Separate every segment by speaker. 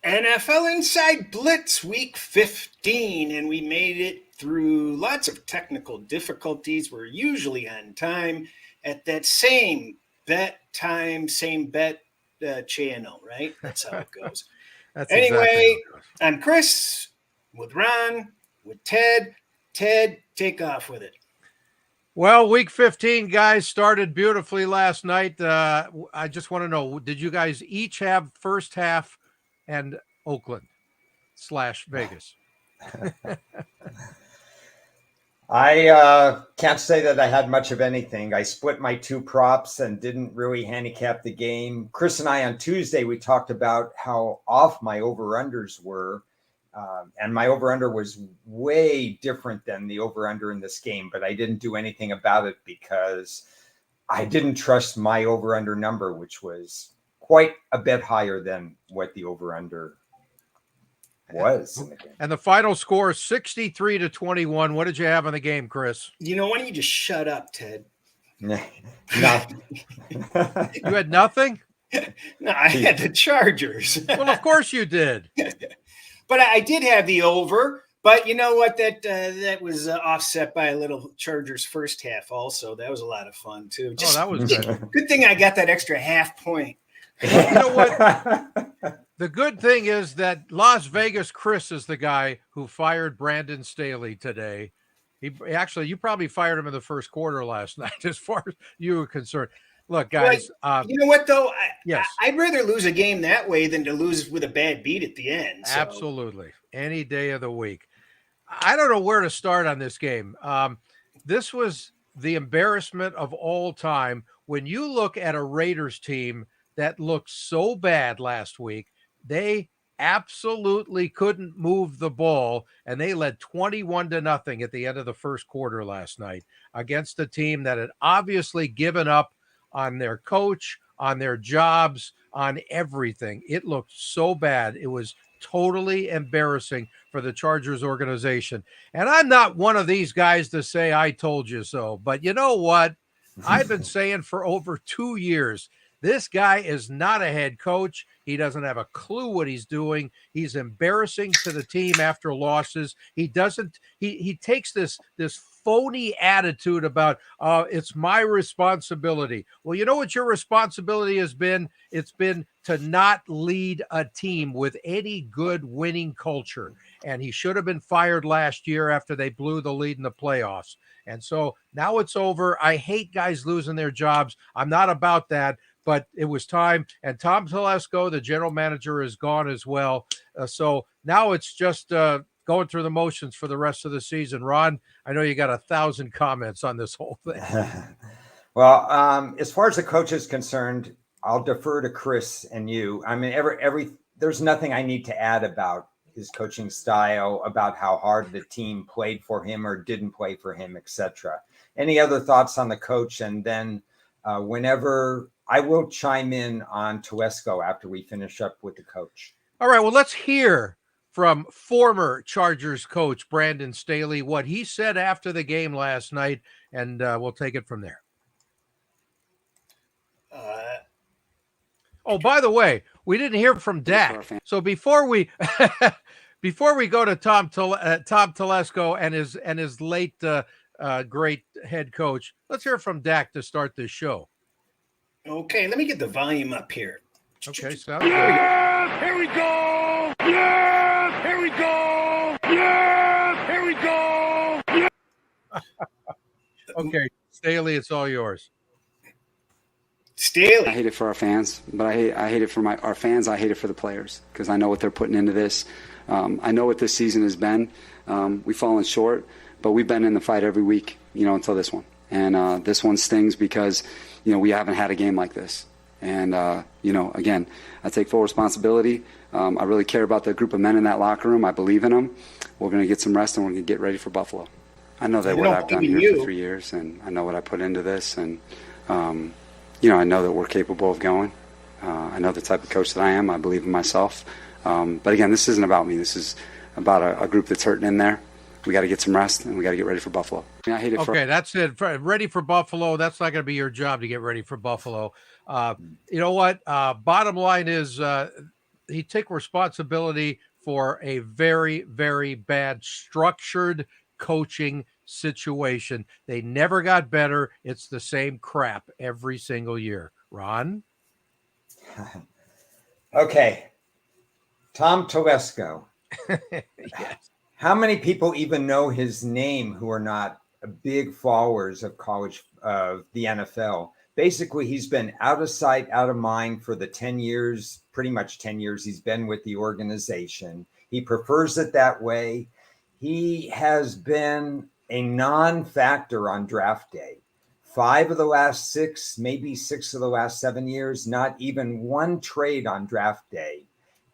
Speaker 1: NFL Inside Blitz week 15, and we made it through lots of technical difficulties. We're usually on time at that same bet time, same bet channel, right? That's how it goes. Anyway, exactly I'm Cris with Ron, with Ted. Ted, take off with it.
Speaker 2: Well, week 15, guys, started beautifully last night. I just want to know, did you guys each have first half and Oakland/Vegas?
Speaker 3: I can't say that I had much of anything. I split my two props and didn't really handicap the game. Cris and I on Tuesday, we talked about how off my over-unders were. And my over-under was way different than the over-under in this game, but I didn't do anything about it because I didn't trust my over-under number, which was quite a bit higher than what the over-under was in the game.
Speaker 2: And the final score, 63-21. What did you have in the game, Cris?
Speaker 1: Why don't you just shut up, Ted?
Speaker 3: Nothing.
Speaker 2: You had nothing?
Speaker 1: No, I had the Chargers.
Speaker 2: Well, of course you did.
Speaker 1: But I did have the over. But you know what? That was offset by a little Chargers first half also. That was a lot of fun, too.
Speaker 2: That was good.
Speaker 1: Good thing I got that extra half point.
Speaker 2: You know what? The good thing is that Las Vegas Cris is the guy who fired Brandon Staley today. You probably fired him in the first quarter last night, as far as you were concerned. Look, guys.
Speaker 1: You know what, though?
Speaker 2: Yes.
Speaker 1: I'd rather lose a game that way than to lose with a bad beat at the end. So.
Speaker 2: Absolutely. Any day of the week. I don't know where to start on this game. This was the embarrassment of all time. When you look at a Raiders team that looked so bad last week, they absolutely couldn't move the ball, and they led 21-0 at the end of the first quarter last night against a team that had obviously given up on their coach, on their jobs, on everything. It looked so bad. It was totally embarrassing for the Chargers organization. And I'm not one of these guys to say, I told you so. But you know what? I've been saying for over 2 years, this guy is not a head coach. He doesn't have a clue what he's doing. He's embarrassing to the team after losses. He takes this phony attitude about it's my responsibility. Well, you know what your responsibility has been? It's been to not lead a team with any good winning culture. And he should have been fired last year after they blew the lead in the playoffs. And so now it's over. I hate guys losing their jobs. I'm not about that. But it was time. And Tom Telesco, the general manager, is gone as well. So now it's just going through the motions for the rest of the season. Ron, I know you got 1,000 comments on this whole thing.
Speaker 3: Well, as far as the coach is concerned, I'll defer to Cris and you. I mean, there's nothing I need to add about his coaching style, about how hard the team played for him or didn't play for him, etc. Any other thoughts on the coach? And then whenever I will chime in on Telesco after we finish up with the coach.
Speaker 2: All right, well, let's hear from former Chargers coach Brandon Staley, what he said after the game last night, and we'll take it from there. By the way, we didn't hear from Dak. So before we go to Tom Telesco and his late great head coach, let's hear from Dak to start this show.
Speaker 1: Okay, let me get the volume up here.
Speaker 2: Okay, sounds
Speaker 4: good. Here we go! Yeah! Here we go! Yeah! Here we go! Yeah!
Speaker 2: Okay, Staley, it's all yours.
Speaker 1: Staley.
Speaker 5: I hate it for our fans, but I hate it for our fans. I hate it for the players because I know what they're putting into this. I know what this season has been. We've fallen short, but we've been in the fight every week, until this one. And this one stings because, we haven't had a game like this. And, again, I take full responsibility. I really care about the group of men in that locker room. I believe in them. We're going to get some rest, and we're going to get ready for Buffalo. I know that what I've done here for 3 years, and I know what I put into this. And, I know that we're capable of going. I know the type of coach that I am. I believe in myself. But, again, this isn't about me. This is about a group that's hurting in there. We got to get some rest, and we got to get ready for Buffalo. I hate it.
Speaker 2: Okay, that's it. Ready for Buffalo. That's not going to be your job to get ready for Buffalo. You know what? Bottom line is he took responsibility for a very, very bad structured coaching situation. They never got better. It's the same crap every single year. Ron?
Speaker 3: Okay. Tom Telesco.
Speaker 2: Yes.
Speaker 3: How many people even know his name who are not big followers of the NFL? Basically, he's been out of sight, out of mind for the 10 years, pretty much 10 years he's been with the organization. He prefers it that way. He has been a non-factor on draft day. 5 of the last 6, maybe 6 of the last 7 years, not even one trade on draft day.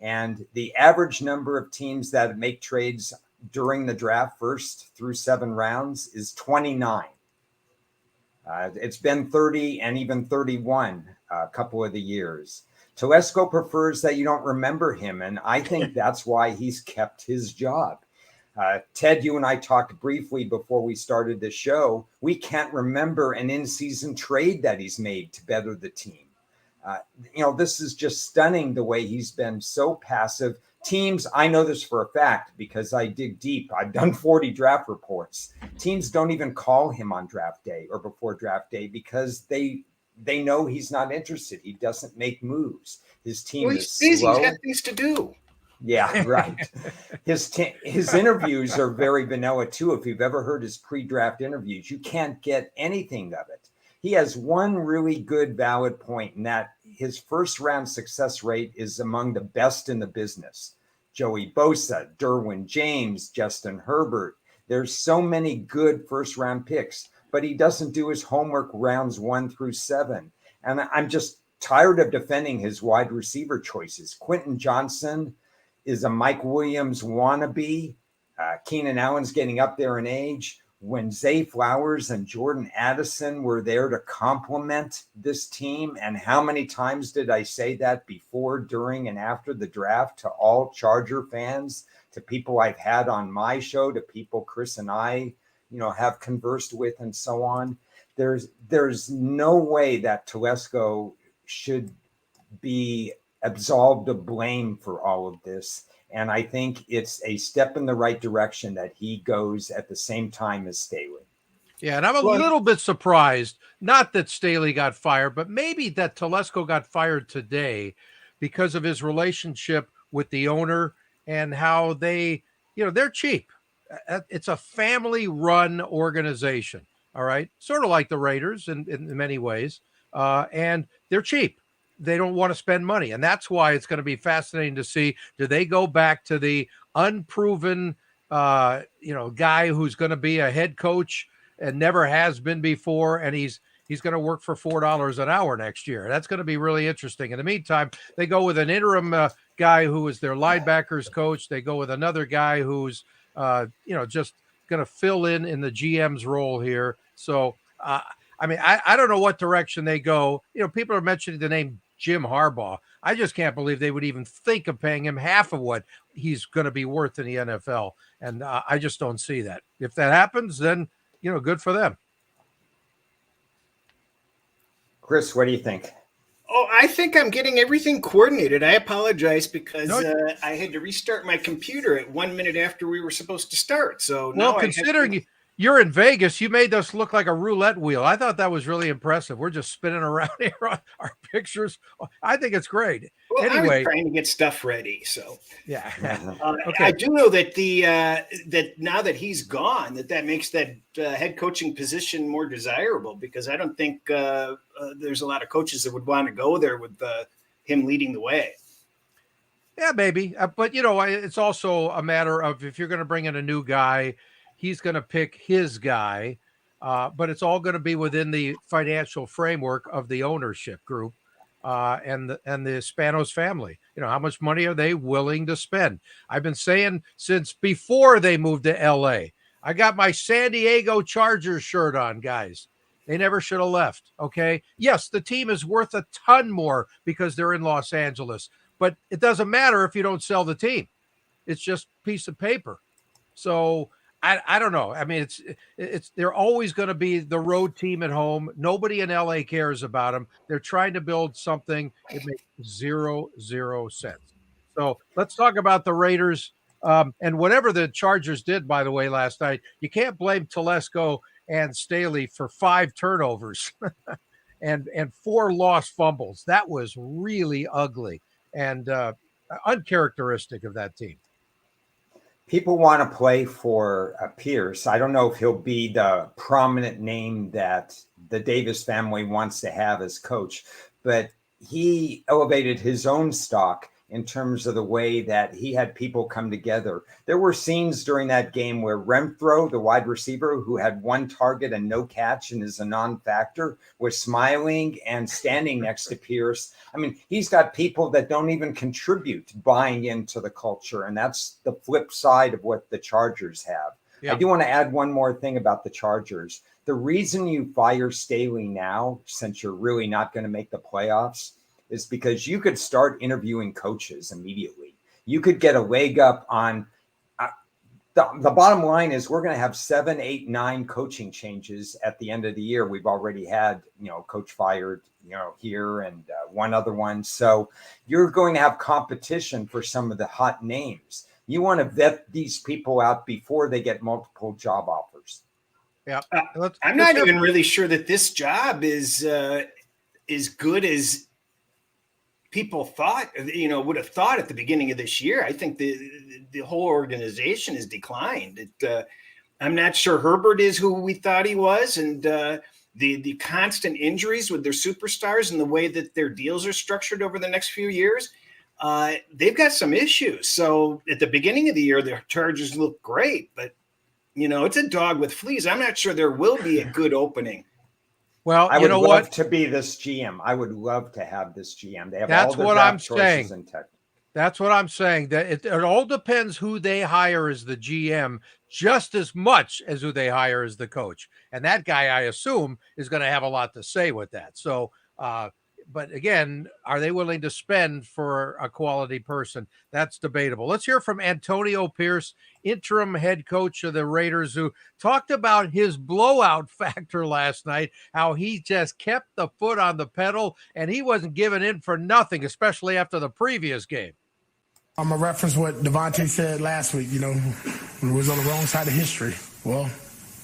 Speaker 3: And the average number of teams that make trades during the draft, 1st through 7 rounds, is 29. It's been 30 and even 31 a couple of the years. Telesco prefers that you don't remember him, and I think that's why he's kept his job. Ted, you and I talked briefly before we started the show. We can't remember an in-season trade that he's made to better the team. This is just stunning the way he's been so passive. Teams, I know this for a fact because I dig deep. I've done 40 draft reports. Teams don't even call him on draft day or before draft day because they know he's not interested. He doesn't make moves. His team is
Speaker 1: busy.
Speaker 3: slow.
Speaker 1: He's got things to do.
Speaker 3: Yeah, right. His interviews are very vanilla too. If you've ever heard his pre-draft interviews, you can't get anything of it. He has one really good, valid point, and that his first-round success rate is among the best in the business. Joey Bosa, Derwin James, Justin Herbert. There's so many good first-round picks, but he doesn't do his homework rounds 1 through 7. And I'm just tired of defending his wide receiver choices. Quentin Johnson is a Mike Williams wannabe. Keenan Allen's getting up there in age. When Zay Flowers and Jordan Addison were there to complement this team, and how many times did I say that before, during, and after the draft to all Charger fans, to people I've had on my show, to people Cris and I, have conversed with, and so on. There's no way that Telesco should be absolved of blame for all of this. And I think it's a step in the right direction that he goes at the same time as Staley.
Speaker 2: Yeah, and I'm a little bit surprised, not that Staley got fired, but maybe that Telesco got fired today because of his relationship with the owner and how they're cheap. It's a family-run organization, all right? Sort of like the Raiders in many ways, and they're cheap. They don't want to spend money. And that's why it's going to be fascinating to see, do they go back to the unproven, guy who's going to be a head coach and never has been before, and he's going to work for $4 an hour next year? That's going to be really interesting. In the meantime, they go with an interim guy who is their linebackers coach. They go with another guy who's, just going to fill in the GM's role here. So, I don't know what direction they go. People are mentioning the name Jim Harbaugh. I just can't believe they would even think of paying him half of what he's going to be worth in the NFL. And I just don't see that. If that happens, then, good for them.
Speaker 3: Cris, what do you think?
Speaker 1: Oh, I think I'm getting everything coordinated. I apologize because I had to restart my computer at 1 minute after we were supposed to start. So now,
Speaker 2: considering you're in Vegas, you made us look like a roulette wheel. I thought that was really impressive. We're just spinning around here on our pictures. I think it's great.
Speaker 1: Well,
Speaker 2: anyway,
Speaker 1: I was trying to get stuff ready. So
Speaker 2: yeah,
Speaker 1: okay. I do know that that now that he's gone, that makes that head coaching position more desirable, because I don't think there's a lot of coaches that would want to go there with him leading the way.
Speaker 2: Yeah, maybe. But, it's also a matter of, if you're going to bring in a new guy, he's going to pick his guy, but it's all going to be within the financial framework of the ownership group and the Spanos family. How much money are they willing to spend? I've been saying since before they moved to L.A. I got my San Diego Chargers shirt on, guys. They never should have left, okay? Yes, the team is worth a ton more because they're in Los Angeles, but it doesn't matter if you don't sell the team. It's just a piece of paper. So I don't know. I mean, they're always going to be the road team at home. Nobody in LA cares about them. They're trying to build something that makes zero sense. So let's talk about the Raiders. And whatever the Chargers did, by the way, last night, you can't blame Telesco and Staley for 5 turnovers and 4 lost fumbles. That was really ugly and uncharacteristic of that team.
Speaker 3: People want to play for Pierce. I don't know if he'll be the prominent name that the Davis family wants to have as coach, but he elevated his own stock in terms of the way that he had people come together. There were scenes during that game where Renfro, the wide receiver who had 1 target and no catch and is a non-factor, was smiling and standing next to Pierce. I mean, he's got people that don't even contribute buying into the culture, and that's the flip side of what the Chargers have. Yeah. I do want to add one more thing about the Chargers. The reason you fire Staley now, since you're really not going to make the playoffs, is because you could start interviewing coaches immediately. You could get a leg up on the bottom line is we're going to have 7, 8, 9 coaching changes at the end of the year. We've already had, coach fired, here and 1 other one. So you're going to have competition for some of the hot names. You want to vet these people out before they get multiple job offers.
Speaker 2: Yeah.
Speaker 1: I'm not even really sure that this job is good as people thought, would have thought at the beginning of this year. I think the whole organization has declined. I'm not sure Herbert is who we thought he was. And the constant injuries with their superstars and the way that their deals are structured over the next few years, they've got some issues. So at the beginning of the year, the Chargers look great, but it's a dog with fleas. I'm not sure there will be a good opening.
Speaker 2: Well,
Speaker 3: I would love to be this GM. I would love to have this GM. They have
Speaker 2: That's
Speaker 3: all the
Speaker 2: what
Speaker 3: draft
Speaker 2: I'm
Speaker 3: choices
Speaker 2: saying.
Speaker 3: in tech.
Speaker 2: That's what I'm saying. That it all depends who they hire as the GM, just as much as who they hire as the coach. And that guy, I assume, is going to have a lot to say with that. So, but again, are they willing to spend for a quality person? That's debatable. Let's hear from Antonio Pierce, interim head coach of the Raiders, who talked about his blowout factor last night, how he just kept the foot on the pedal and he wasn't giving in for nothing, especially after the previous game.
Speaker 6: I'm going to reference what Devontae said last week, when we was on the wrong side of history. Well,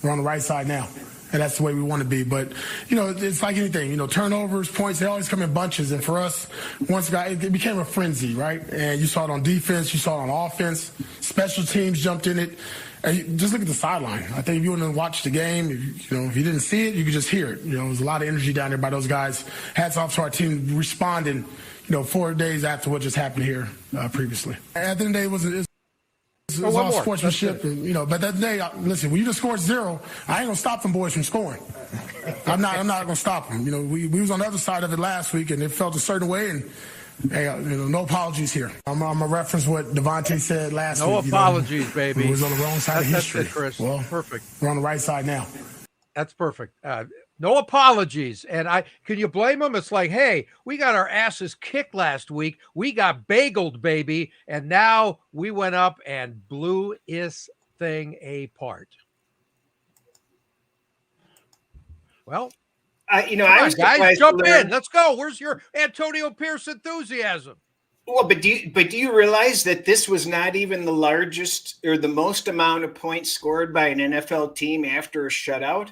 Speaker 6: we're on the right side now. And that's the way we want to be. But, it's like anything, turnovers, points, they always come in bunches. And for us, it became a frenzy, right? And you saw it on defense, you saw it on offense. Special teams jumped in it. And just look at the sideline. I think if you wouldn't have watched the game, if you didn't see it, you could just hear it. There was a lot of energy down there by those guys. Hats off to our team responding, 4 days after what just happened here previously. At the end of the day, it was all sportsmanship, but that day, listen, when you just scored 0, I ain't gonna stop them boys from scoring. I'm not gonna stop them. We was on the other side of it last week, and it felt a certain way, and hey, no apologies here. I'm gonna reference what Devontae said last week.
Speaker 2: No apologies, baby.
Speaker 6: We was on the wrong side of history.
Speaker 2: That's it, Cris.
Speaker 6: Well,
Speaker 2: perfect.
Speaker 6: We're on the right side now.
Speaker 2: That's perfect. No apologies. And can you blame them? It's like, hey, we got our asses kicked last week. We got bageled, baby. And now we went up and blew this thing apart. Well,
Speaker 1: I was
Speaker 2: guys, jump in. Let's go. Where's your Antonio Pierce enthusiasm?
Speaker 1: Well, but do you realize that this was not even the largest or the most amount of points scored by an NFL team after a shutout?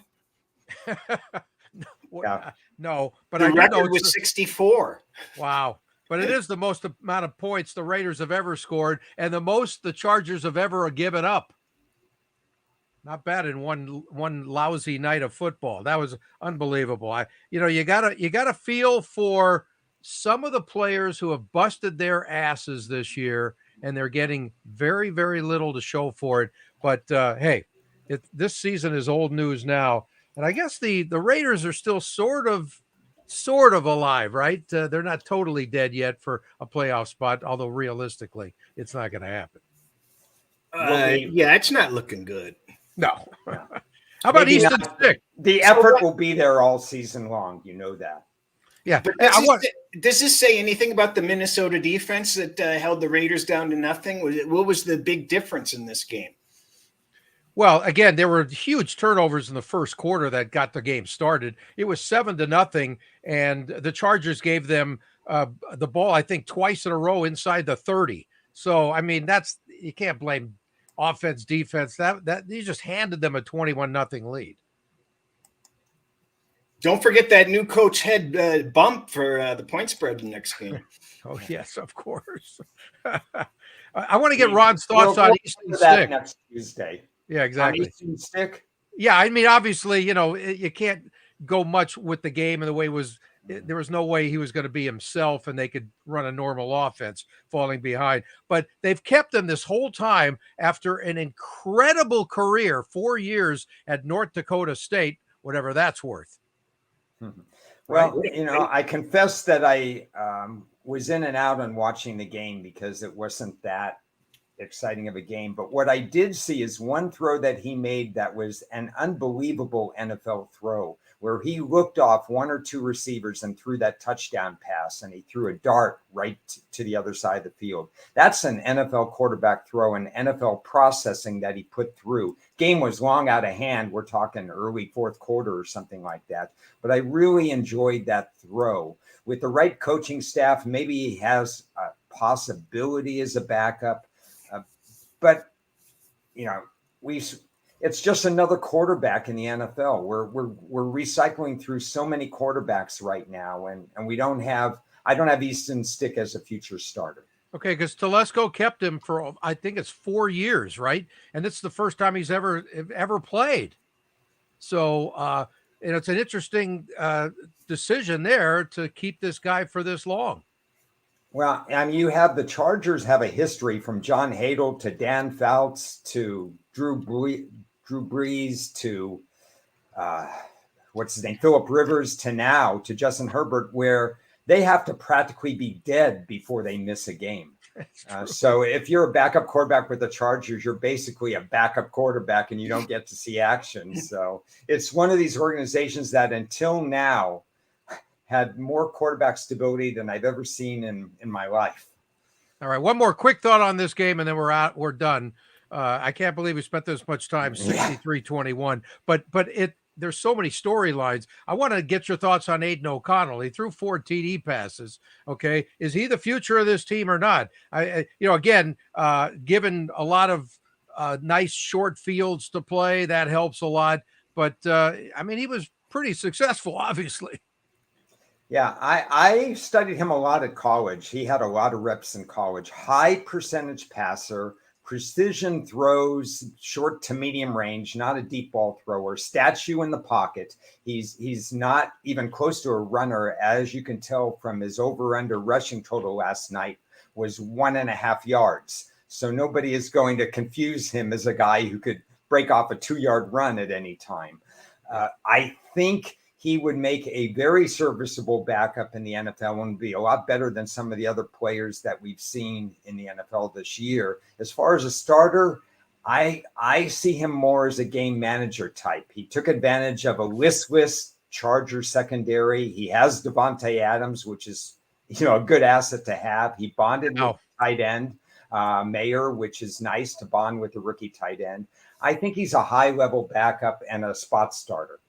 Speaker 2: No, but
Speaker 1: the record was 64.
Speaker 2: Wow. But it is the most amount of points the Raiders have ever scored and the most the Chargers have ever given up. Not bad in one lousy night of football. That was unbelievable. You gotta feel for some of the players who have busted their asses this year, and they're getting very, very little to show for it. But hey, this season is old news now. And I guess the Raiders are still sort of alive, right? They're not totally dead yet for a playoff spot, although realistically, it's not going to happen.
Speaker 1: Yeah, it's not looking good.
Speaker 2: No. How about Easton Stick?
Speaker 3: The effort will be there all season long. You know that.
Speaker 2: Yeah.
Speaker 1: Does this say anything about the Minnesota defense that held the Raiders down to nothing? What was the big difference in this game?
Speaker 2: Well, again, there were huge turnovers in the first quarter that got the game started. It was 7-0, and the Chargers gave them the ball, I think, twice in a row inside the 30. So, I mean, you can't blame offense, defense. That you just handed them a 21-0 lead.
Speaker 1: Don't forget that new coach head bump for the point spread the next game.
Speaker 2: Oh, yes, of course. I want to get Ron's thoughts on Easton Stick.
Speaker 3: Next Tuesday.
Speaker 2: Yeah, exactly.
Speaker 3: On Easton Stick?
Speaker 2: Yeah, I mean, obviously, you can't go much with the game, and the way there was no way he was going to be himself and they could run a normal offense falling behind. But they've kept him this whole time after an incredible career, 4 years at North Dakota State, whatever that's worth.
Speaker 3: Well, I confess that I was in and out on watching the game because it wasn't that exciting of a game. But what I did see is one throw that he made that was an unbelievable NFL throw, where he looked off one or two receivers and threw that touchdown pass, and he threw a dart right to the other side of the field. That's an NFL quarterback throw and NFL processing that he put through. Game was long out of hand. We're talking early fourth quarter or something like that. But I really enjoyed that throw. With the right coaching staff, maybe he has a possibility as a backup. But it's just another quarterback in the NFL. We're recycling through so many quarterbacks right now, and I don't have Easton Stick as a future starter.
Speaker 2: Okay, because Telesco kept him for, I think it's 4 years, right? And it's the first time he's ever played. So it's an interesting decision there to keep this guy for this long.
Speaker 3: Well, I mean, the Chargers have a history from John Hadel to Dan Fouts to Drew Brees to what's his name, Phillip Rivers, to now to Justin Herbert, where they have to practically be dead before they miss a game. So if you're a backup quarterback with the Chargers, you're basically a backup quarterback and you don't get to see action. So it's one of these organizations that until now had more quarterback stability than I've ever seen in my life.
Speaker 2: All right. One more quick thought on this game, and then we're done. I can't believe we spent this much time, 63-21, but there's so many storylines. I want to get your thoughts on Aiden O'Connell. He threw 4 TD passes. Okay. Is he the future of this team or not? Given a lot of nice short fields to play, that helps a lot, but he was pretty successful, obviously.
Speaker 3: Yeah, I studied him a lot at college. He had a lot of reps in college. High percentage passer, precision throws, short to medium range, not a deep ball thrower, statue in the pocket. He's not even close to a runner, as you can tell from his over-under rushing total last night was 1.5 yards. So nobody is going to confuse him as a guy who could break off a 2-yard run at any time. I think he would make a very serviceable backup in the NFL and be a lot better than some of the other players that we've seen in the NFL this year. As far as a starter, I see him more as a game manager type. He took advantage of a listless Charger secondary. He has Devontae Adams, which is a good asset to have. He bonded with tight end Mayer, which is nice to bond with a rookie tight end. I think he's a high-level backup and a spot starter.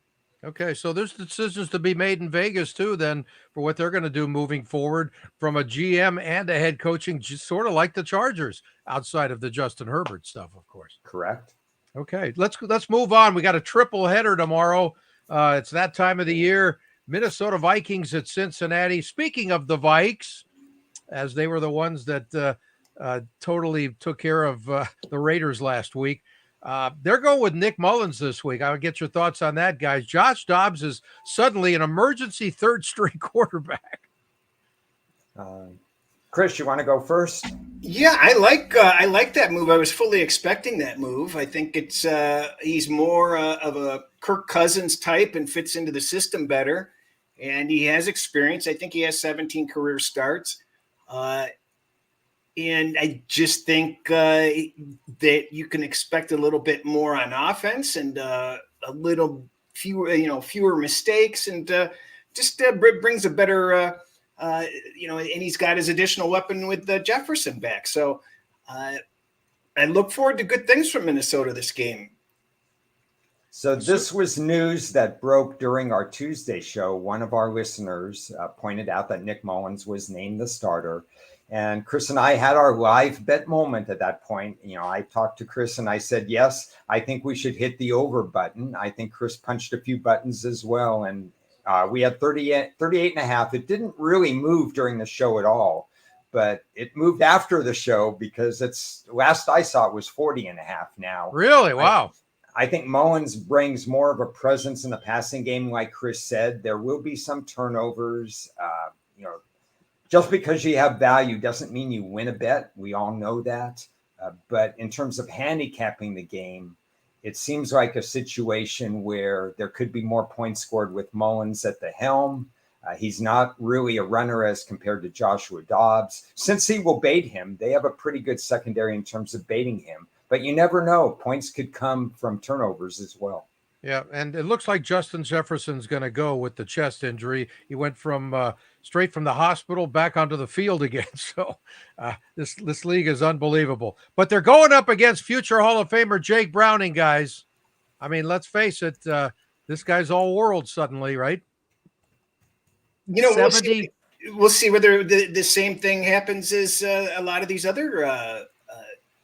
Speaker 2: Okay, so there's decisions to be made in Vegas too, then, for what they're going to do moving forward from a GM and a head coaching, just sort of like the Chargers, outside of the Justin Herbert stuff, of course.
Speaker 3: Correct.
Speaker 2: Okay, let's move on. We got a triple header tomorrow. It's that time of the year. Minnesota Vikings at Cincinnati. Speaking of the Vikes, as they were the ones that totally took care of the Raiders last week. They're going with Nick Mullins this week. I'll get your thoughts on that, guys. Josh Dobbs is suddenly an emergency third-string quarterback.
Speaker 3: Cris, you want to go first?
Speaker 1: Yeah, I like that move. I was fully expecting that move. I think it's he's more of a Kirk Cousins type and fits into the system better. And he has experience. I think he has 17 career starts. And I just think that you can expect a little bit more on offense and a little fewer mistakes, and just brings a better, and he's got his additional weapon with Jefferson back. So I look forward to good things from Minnesota this game.
Speaker 3: So this was news that broke during our Tuesday show. One of our listeners pointed out that Nick Mullins was named the starter. And Cris and I had our live bet moment at that point. I talked to Cris and I said, yes, I think we should hit the over button. I think Cris punched a few buttons as well. And we had 38 and a half. It didn't really move during the show at all, but it moved after the show because last I saw it was 40 and a half now.
Speaker 2: Really? Wow.
Speaker 3: I think Mullins brings more of a presence in the passing game. Like Cris said, there will be some turnovers. Just because you have value doesn't mean you win a bet. We all know that. But in terms of handicapping the game, it seems like a situation where there could be more points scored with Mullins at the helm. He's not really a runner as compared to Joshua Dobbs. Since he will bait him, they have a pretty good secondary in terms of baiting him. But you never know. Points could come from turnovers as well.
Speaker 2: Yeah, and it looks like Justin Jefferson's going to go with the chest injury. He went from straight from the hospital back onto the field again. So this league is unbelievable. But they're going up against future Hall of Famer Jake Browning, guys. I mean, let's face it. This guy's all world suddenly, right?
Speaker 1: 70. We'll see whether the same thing happens as a lot of these other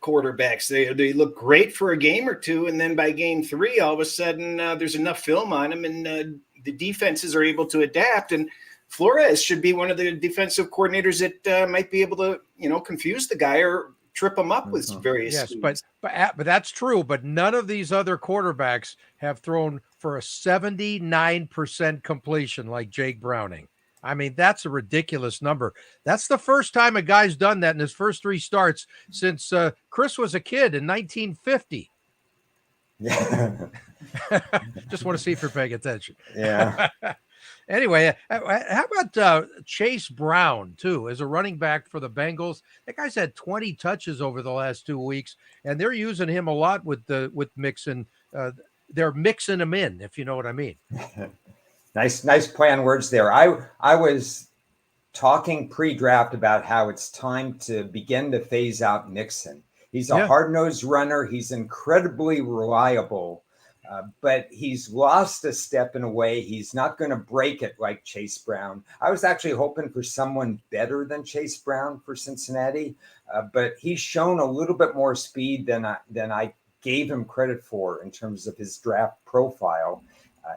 Speaker 1: quarterbacks. They look great for a game or two, and then by game 3, all of a sudden there's enough film on them, and the defenses are able to adapt. And Flores should be one of the defensive coordinators that might be able to, confuse the guy or trip him up with various.
Speaker 2: Yes, but that's true. But none of these other quarterbacks have thrown for a 79% completion like Jake Browning. I mean, that's a ridiculous number. That's the first time a guy's done that in his first 3 starts since Cris was a kid in 1950.
Speaker 3: Yeah.
Speaker 2: Just want to see if you're paying attention.
Speaker 3: Yeah.
Speaker 2: Anyway, how about Chase Brown, too, as a running back for the Bengals? That guy's had 20 touches over the last 2 weeks, and they're using him a lot with Mixon. They're mixing him in, if you know what I mean.
Speaker 3: Nice play on words there. I was talking pre-draft about how it's time to begin to phase out Mixon. He's a hard-nosed runner. He's incredibly reliable, but he's lost a step in a way. He's not going to break it like Chase Brown. I was actually hoping for someone better than Chase Brown for Cincinnati, but he's shown a little bit more speed than I gave him credit for in terms of his draft profile.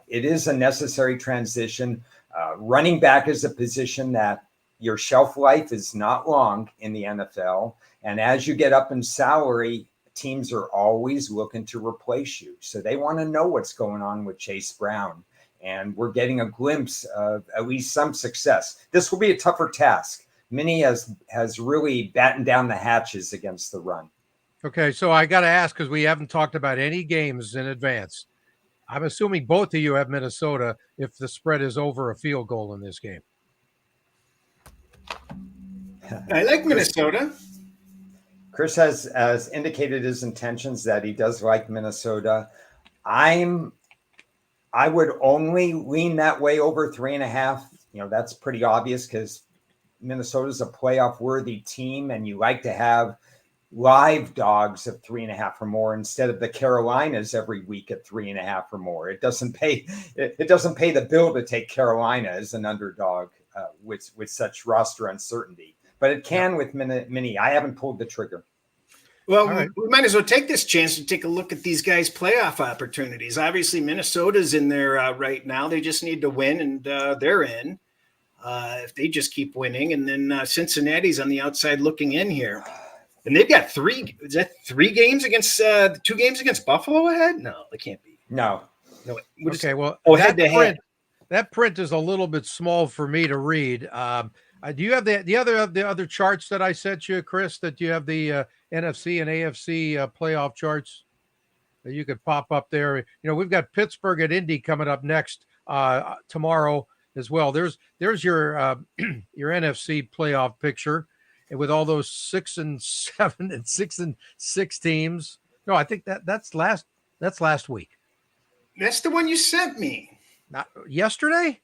Speaker 3: It is a necessary transition. Running back is a position that your shelf life is not long in the NFL. And as you get up in salary, teams are always looking to replace you. So they want to know what's going on with Chase Brown. And we're getting a glimpse of at least some success. This will be a tougher task. Minnie has really battened down the hatches against the run.
Speaker 2: Okay, so I got to ask, because we haven't talked about any games in advance. I'm assuming both of you have Minnesota if the spread is over a field goal in this game.
Speaker 1: I like Minnesota.
Speaker 3: Cris has indicated his intentions that he does like Minnesota. I would only lean that way over 3.5. That's pretty obvious because Minnesota's a playoff worthy team, and you like to have live dogs of 3.5 or more instead of the Carolinas every week at 3.5 or more. It doesn't pay the bill to take Carolina as an underdog with such roster uncertainty, but it can with Minnie. I haven't pulled the trigger.
Speaker 1: Well, we might as well take this chance to take a look at these guys' playoff opportunities. Obviously, Minnesota's in there right now. They just need to win, and they're in. If they just keep winning, and then Cincinnati's on the outside looking in here. And they've got 3 games against 2 games against Buffalo ahead? No, they can't be.
Speaker 3: No.
Speaker 2: Okay, well, that print is a little bit small for me to read. Do you have the other charts that I sent you, Cris, that you have the NFC and AFC playoff charts that you could pop up there? We've got Pittsburgh at Indy coming up next tomorrow as well. There's your your NFC playoff picture. And with all those 6 and 7 and 6 and 6 teams. No, I think that's last week.
Speaker 1: That's the one you sent me.
Speaker 2: Not yesterday?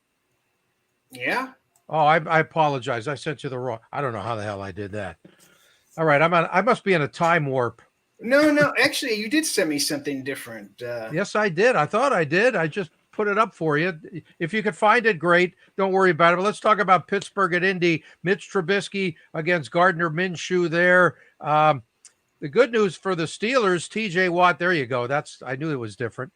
Speaker 1: Yeah.
Speaker 2: Oh, I apologize. I sent you the wrong. I don't know how the hell I did that. All right, I must be in a time warp
Speaker 1: No. Actually, you did send me something different.
Speaker 2: Yes, I did. I thought I did. I just put it up for you. If you could find it, great. Don't worry about it. But let's talk about Pittsburgh at Indy. Mitch Trubisky against Gardner Minshew there. The good news for the Steelers, TJ Watt, there you go. I knew it was different.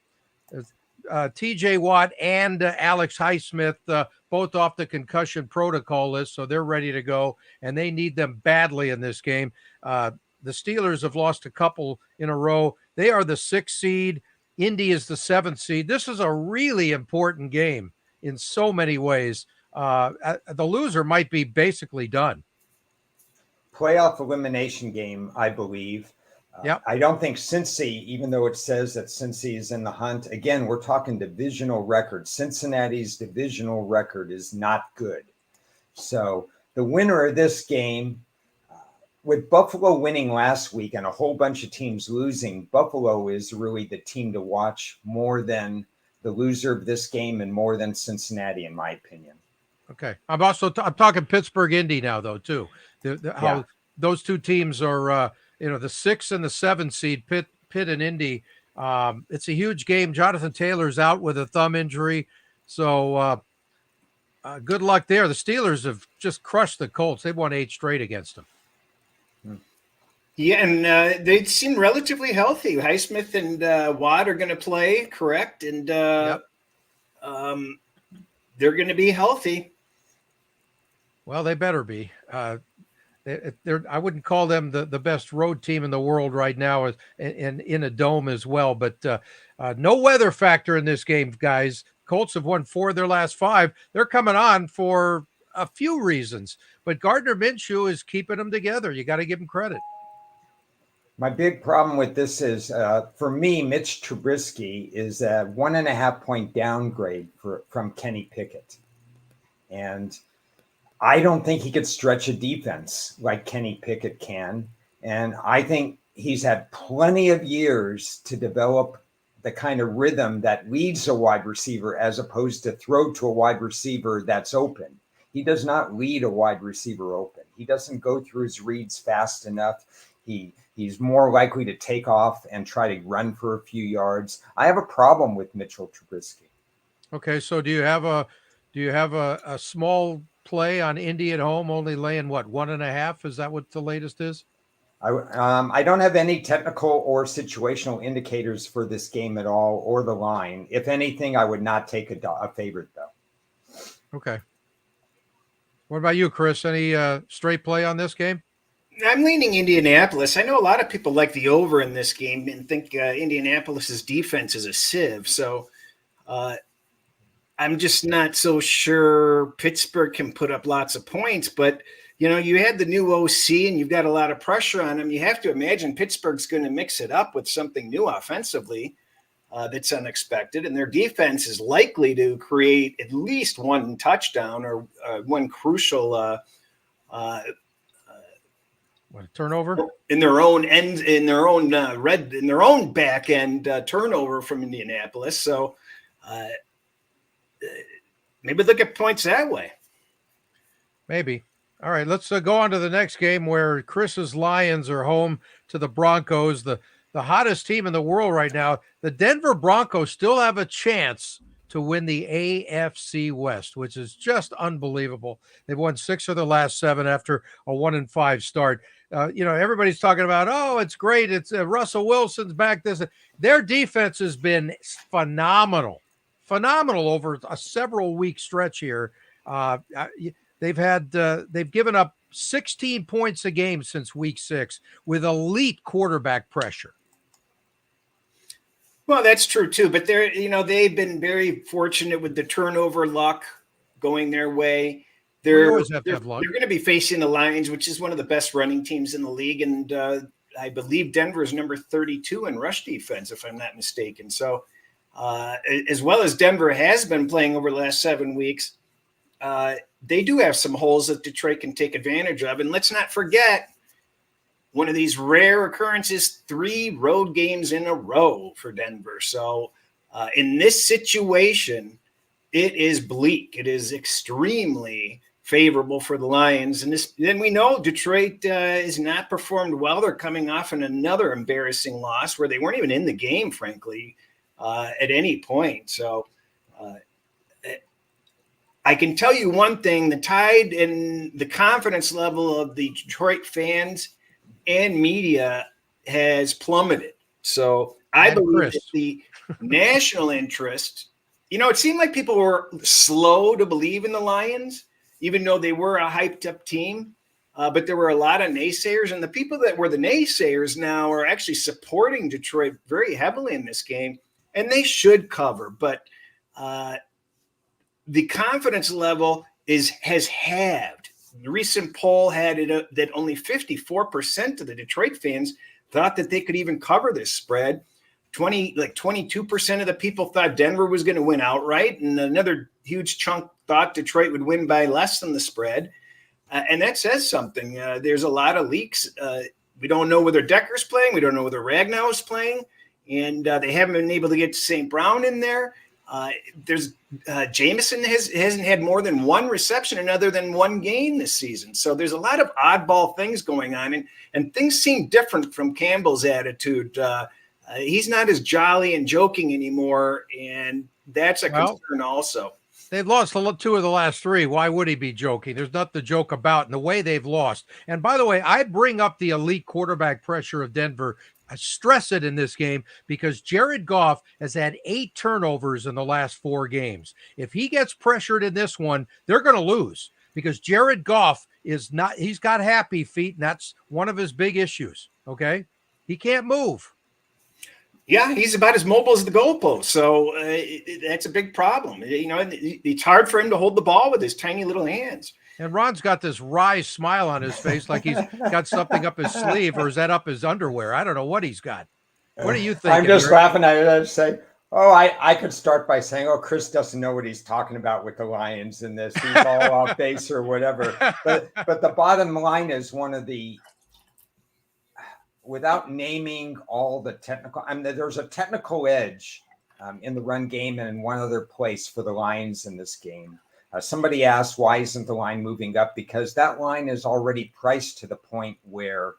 Speaker 2: TJ Watt and Alex Highsmith, both off the concussion protocol list, so they're ready to go, and they need them badly in this game. The Steelers have lost a couple in a row. They are the 6th seed. Indy is the 7th seed. This is a really important game in so many ways. The loser might be basically done.
Speaker 3: Playoff elimination game, I believe.
Speaker 2: Yep.
Speaker 3: I don't think Cincy, even though it says that Cincy is in the hunt, again, we're talking divisional record. Cincinnati's divisional record is not good. So the winner of this game, with Buffalo winning last week and a whole bunch of teams losing, Buffalo is really the team to watch more than the loser of this game and more than Cincinnati, in my opinion.
Speaker 2: Okay. I'm talking Pittsburgh Indy now, though, too. How those two teams are, the 6 and the 7 seed, Pitt and Indy. It's a huge game. Jonathan Taylor's out with a thumb injury. So good luck there. The Steelers have just crushed the Colts. They've won 8 straight against them.
Speaker 1: Yeah, and they seem relatively healthy. Highsmith and Watt are going to play, correct? And they're going to be healthy.
Speaker 2: Well, they better be. I wouldn't call them the best road team in the world right now, and in a dome as well. But no weather factor in this game, guys. Colts have won 4 of their last 5. They're coming on for a few reasons, but Gardner Minshew is keeping them together. You got to give him credit.
Speaker 3: My big problem with this is, for me, Mitch Trubisky is a 1.5 point downgrade from Kenny Pickett. And I don't think he could stretch a defense like Kenny Pickett can. And I think he's had plenty of years to develop the kind of rhythm that leads a wide receiver as opposed to throw to a wide receiver that's open. He does not lead a wide receiver open. He doesn't go through his reads fast enough. He's more likely to take off and try to run for a few yards. I have a problem with Mitchell Trubisky.
Speaker 2: Okay, so do you have a small play on Indy at home, only laying 1.5? Is that what the latest is?
Speaker 3: I don't have any technical or situational indicators for this game at all, or the line. If anything, I would not take a favorite though.
Speaker 2: Okay. What about you, Chris? Any straight play on this game?
Speaker 1: I'm leaning Indianapolis. I know a lot of people like the over in this game and think Indianapolis's defense is a sieve. So I'm just not so sure Pittsburgh can put up lots of points. But, you had the new OC and you've got a lot of pressure on them. You have to imagine Pittsburgh's going to mix it up with something new offensively that's unexpected. And their defense is likely to create at least one touchdown or one crucial
Speaker 2: turnover
Speaker 1: in their own end, in their own back end turnover from Indianapolis. So maybe look at points that way.
Speaker 2: Maybe. All right, let's go on to the next game where Chris's Lions are home to the Broncos, the hottest team in the world right now. The Denver Broncos still have a chance to win the AFC West, which is just unbelievable. They've won 6 of their last 7 after a 1-5 start. Everybody's talking about, it's great. It's Russell Wilson's back. Their defense has been phenomenal over a several week stretch here. They've given up 16 points a game since week 6 with elite quarterback pressure.
Speaker 1: Well, that's true too, but they've been very fortunate with the turnover luck going their way. They're going to be facing the Lions, which is one of the best running teams in the league, and I believe Denver is number 32 in rush defense, if I'm not mistaken. So, as well as Denver has been playing over the last 7 weeks, they do have some holes that Detroit can take advantage of, and let's not forget. One of these rare occurrences, 3 road games in a row for Denver. So in this situation, it is bleak. It is extremely favorable for the Lions. And then we know Detroit has not performed well. They're coming off in another embarrassing loss where they weren't even in the game, frankly, at any point. So I can tell you one thing, the tide and the confidence level of the Detroit fans and media has plummeted. So I believe that the national interest, it seemed like people were slow to believe in the Lions, even though they were a hyped up team. But there were a lot of naysayers, and the people that were the naysayers now are actually supporting Detroit very heavily in this game, and they should cover. But the confidence level has halved. The recent poll had it that only 54% of the Detroit fans thought that they could even cover this spread. 22% of the people thought Denver was going to win outright, and another huge chunk thought Detroit would win by less than the spread. And that says something. There's a lot of leaks. We don't know whether Decker's playing. We don't know whether Ragnow's playing. And they haven't been able to get St. Brown in there. Jameson hasn't had more than one reception other than one game this season. So there's a lot of oddball things going on. And things seem different from Campbell's attitude. He's not as jolly and joking anymore. And that's a concern also.
Speaker 2: They've lost 2 of the last 3. Why would he be joking? There's nothing to joke about in the way they've lost. And by the way, I bring up the elite quarterback pressure of Denver. I stress it in this game because Jared Goff has had 8 turnovers in the last 4 games. If he gets pressured in this one, they're going to lose because Jared Goff he's got happy feet, and that's one of his big issues. Okay. He can't move.
Speaker 1: Yeah, he's about as mobile as the goalpost. So that's a big problem. It's hard for him to hold the ball with his tiny little hands.
Speaker 2: And Ron's got this wry smile on his face like he's got something up his sleeve, or is that up his underwear? I don't know what he's got. What do you think?
Speaker 3: I'm just laughing at it. I say, I could start by saying, Cris doesn't know what he's talking about with the Lions in this. He's all off base or whatever. But the bottom line is without naming all the technical, there's a technical edge in the run game and in one other place for the Lions in this game. Somebody asked, why isn't the line moving up? Because that line is already priced to the point where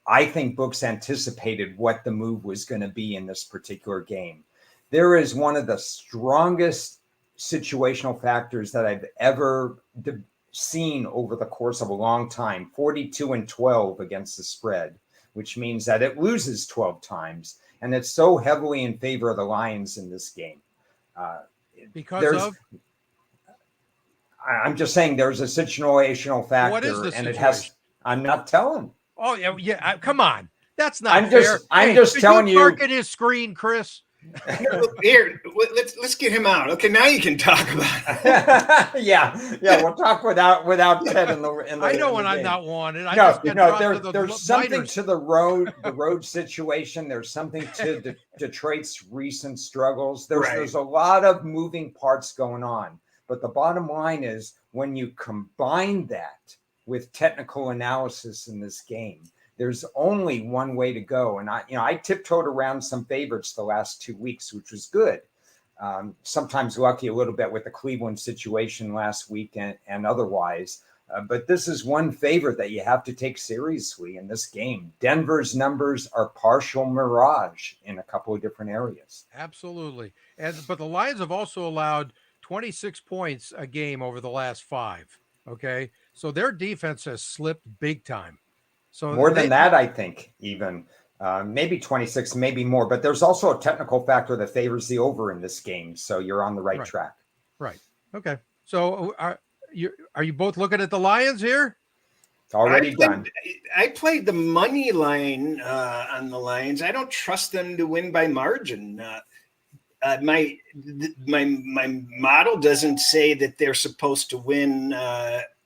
Speaker 3: I think books anticipated what the move was going to be in this particular game. There is one of the strongest situational factors that I've ever seen over the course of a long time, 42-12 against the spread, which means that it loses 12 times. And it's so heavily in favor of the Lions in this game. I'm just saying there's a situational factor. What is the situation? I'm not telling.
Speaker 2: Oh, yeah. Come on. That's not fair.
Speaker 3: I'm just telling you.
Speaker 2: Mark at his screen, Cris.
Speaker 1: Here, let's get him out. Okay, now you can talk about it.
Speaker 3: yeah. We'll talk without Ted in the.
Speaker 2: I know when I'm not wanted.
Speaker 3: There's something to the road situation. There's something to Detroit's recent struggles. There's a lot of moving parts going on. But the bottom line is when you combine that with technical analysis in this game, there's only one way to go. And I tiptoed around some favorites the last 2 weeks, which was good. Sometimes lucky a little bit with the Cleveland situation last week and otherwise. But this is one favorite that you have to take seriously in this game. Denver's numbers are partial mirage in a couple of different areas.
Speaker 2: Absolutely. But the Lions have also allowed 26 points a game over the last 5. Okay. So their defense has slipped big time. So
Speaker 3: more than that, I think even maybe 26, maybe more, but there's also a technical factor that favors the over in this game. So you're on the right track.
Speaker 2: Right. Okay. So are you both looking at the Lions here?
Speaker 3: It's already done.
Speaker 1: I played the money line on the Lions. I don't trust them to win by margin. My model doesn't say that they're supposed to win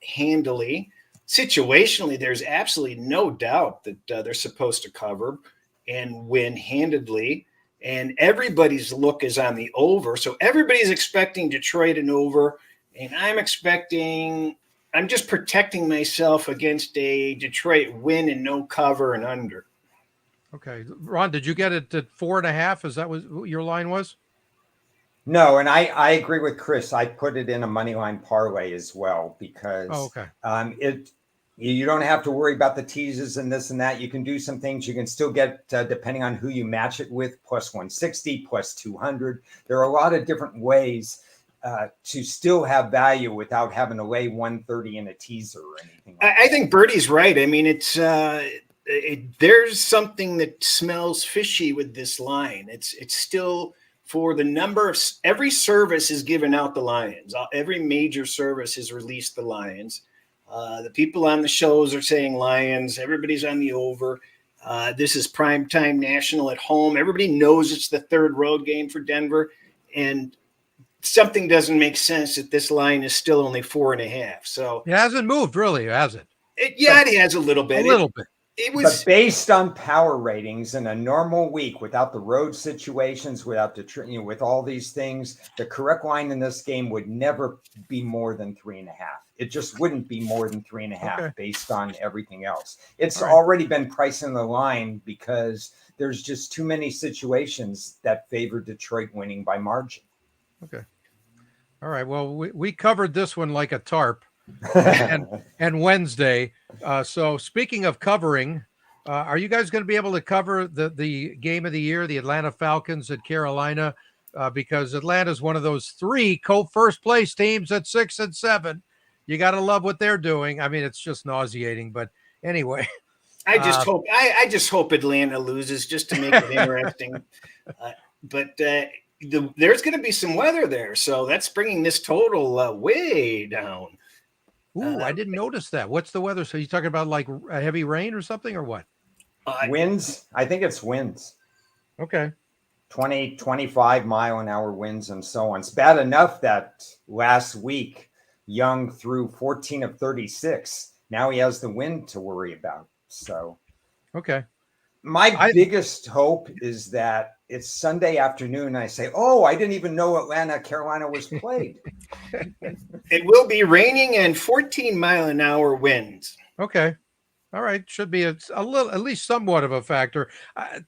Speaker 1: handily. Situationally, there's absolutely no doubt that they're supposed to cover and win handedly. And everybody's look is on the over. So everybody's expecting Detroit and over. And I'm just protecting myself against a Detroit win and no cover and under.
Speaker 2: Okay. Ron, did you get it at 4.5? Is that what your line was?
Speaker 3: No, and I agree with Cris. I put it in a money line parlay as well because
Speaker 2: Okay.
Speaker 3: you don't have to worry about the teases and this and that. You can do some things. You can still get, depending on who you match it with, plus 160, plus 200. There are a lot of different ways to still have value without having to lay 130 in a teaser or anything like
Speaker 1: I think Bertie's right. I mean, there's something that smells fishy with this line. It's still, for the number of every service is given out the Lions. Every major service has released the Lions. The people on the shows are saying Lions. Everybody's on the over. This is primetime national at home. Everybody knows it's the third road game for Denver, and something doesn't make sense that this line is still only 4.5. So
Speaker 2: It hasn't moved really, has it?
Speaker 1: it has a little bit.
Speaker 2: A little bit.
Speaker 1: It
Speaker 3: But
Speaker 1: was
Speaker 3: based on power ratings in a normal week, without the road situations, without with all these things, the correct line in this game would never be more than 3.5. It just wouldn't be more than 3.5
Speaker 2: Okay.
Speaker 3: based on everything else. It's
Speaker 2: All right.
Speaker 3: already been pricing the line because there's just too many situations that favor Detroit winning by margin.
Speaker 2: Okay. All right. Well, we covered this one like a tarp. and Wednesday. So speaking of covering, are you guys going to be able to cover the game of the year, the Atlanta Falcons at Carolina? Because Atlanta is one of those three first place teams at 6 and 7. You got to love what they're doing. I mean, it's just nauseating, but anyway.
Speaker 1: I just hope Atlanta loses just to make it interesting. But there's going to be some weather there, so that's bringing this total way down.
Speaker 2: Ooh, I didn't notice that. What's the weather? So you talking about like a heavy rain or something or what?
Speaker 3: Winds, I think it's winds.
Speaker 2: Okay.
Speaker 3: 20, 25 mile an hour winds and so on. It's bad enough that last week Young threw 14 of 36. Now he has the wind to worry about. So,
Speaker 2: okay.
Speaker 3: My biggest hope is that it's Sunday afternoon. And I say, oh, I didn't even know Atlanta, Carolina was played.
Speaker 1: It will be raining and 14-mile-an-hour winds.
Speaker 2: Okay. All right. Should be a little, at least somewhat of a factor.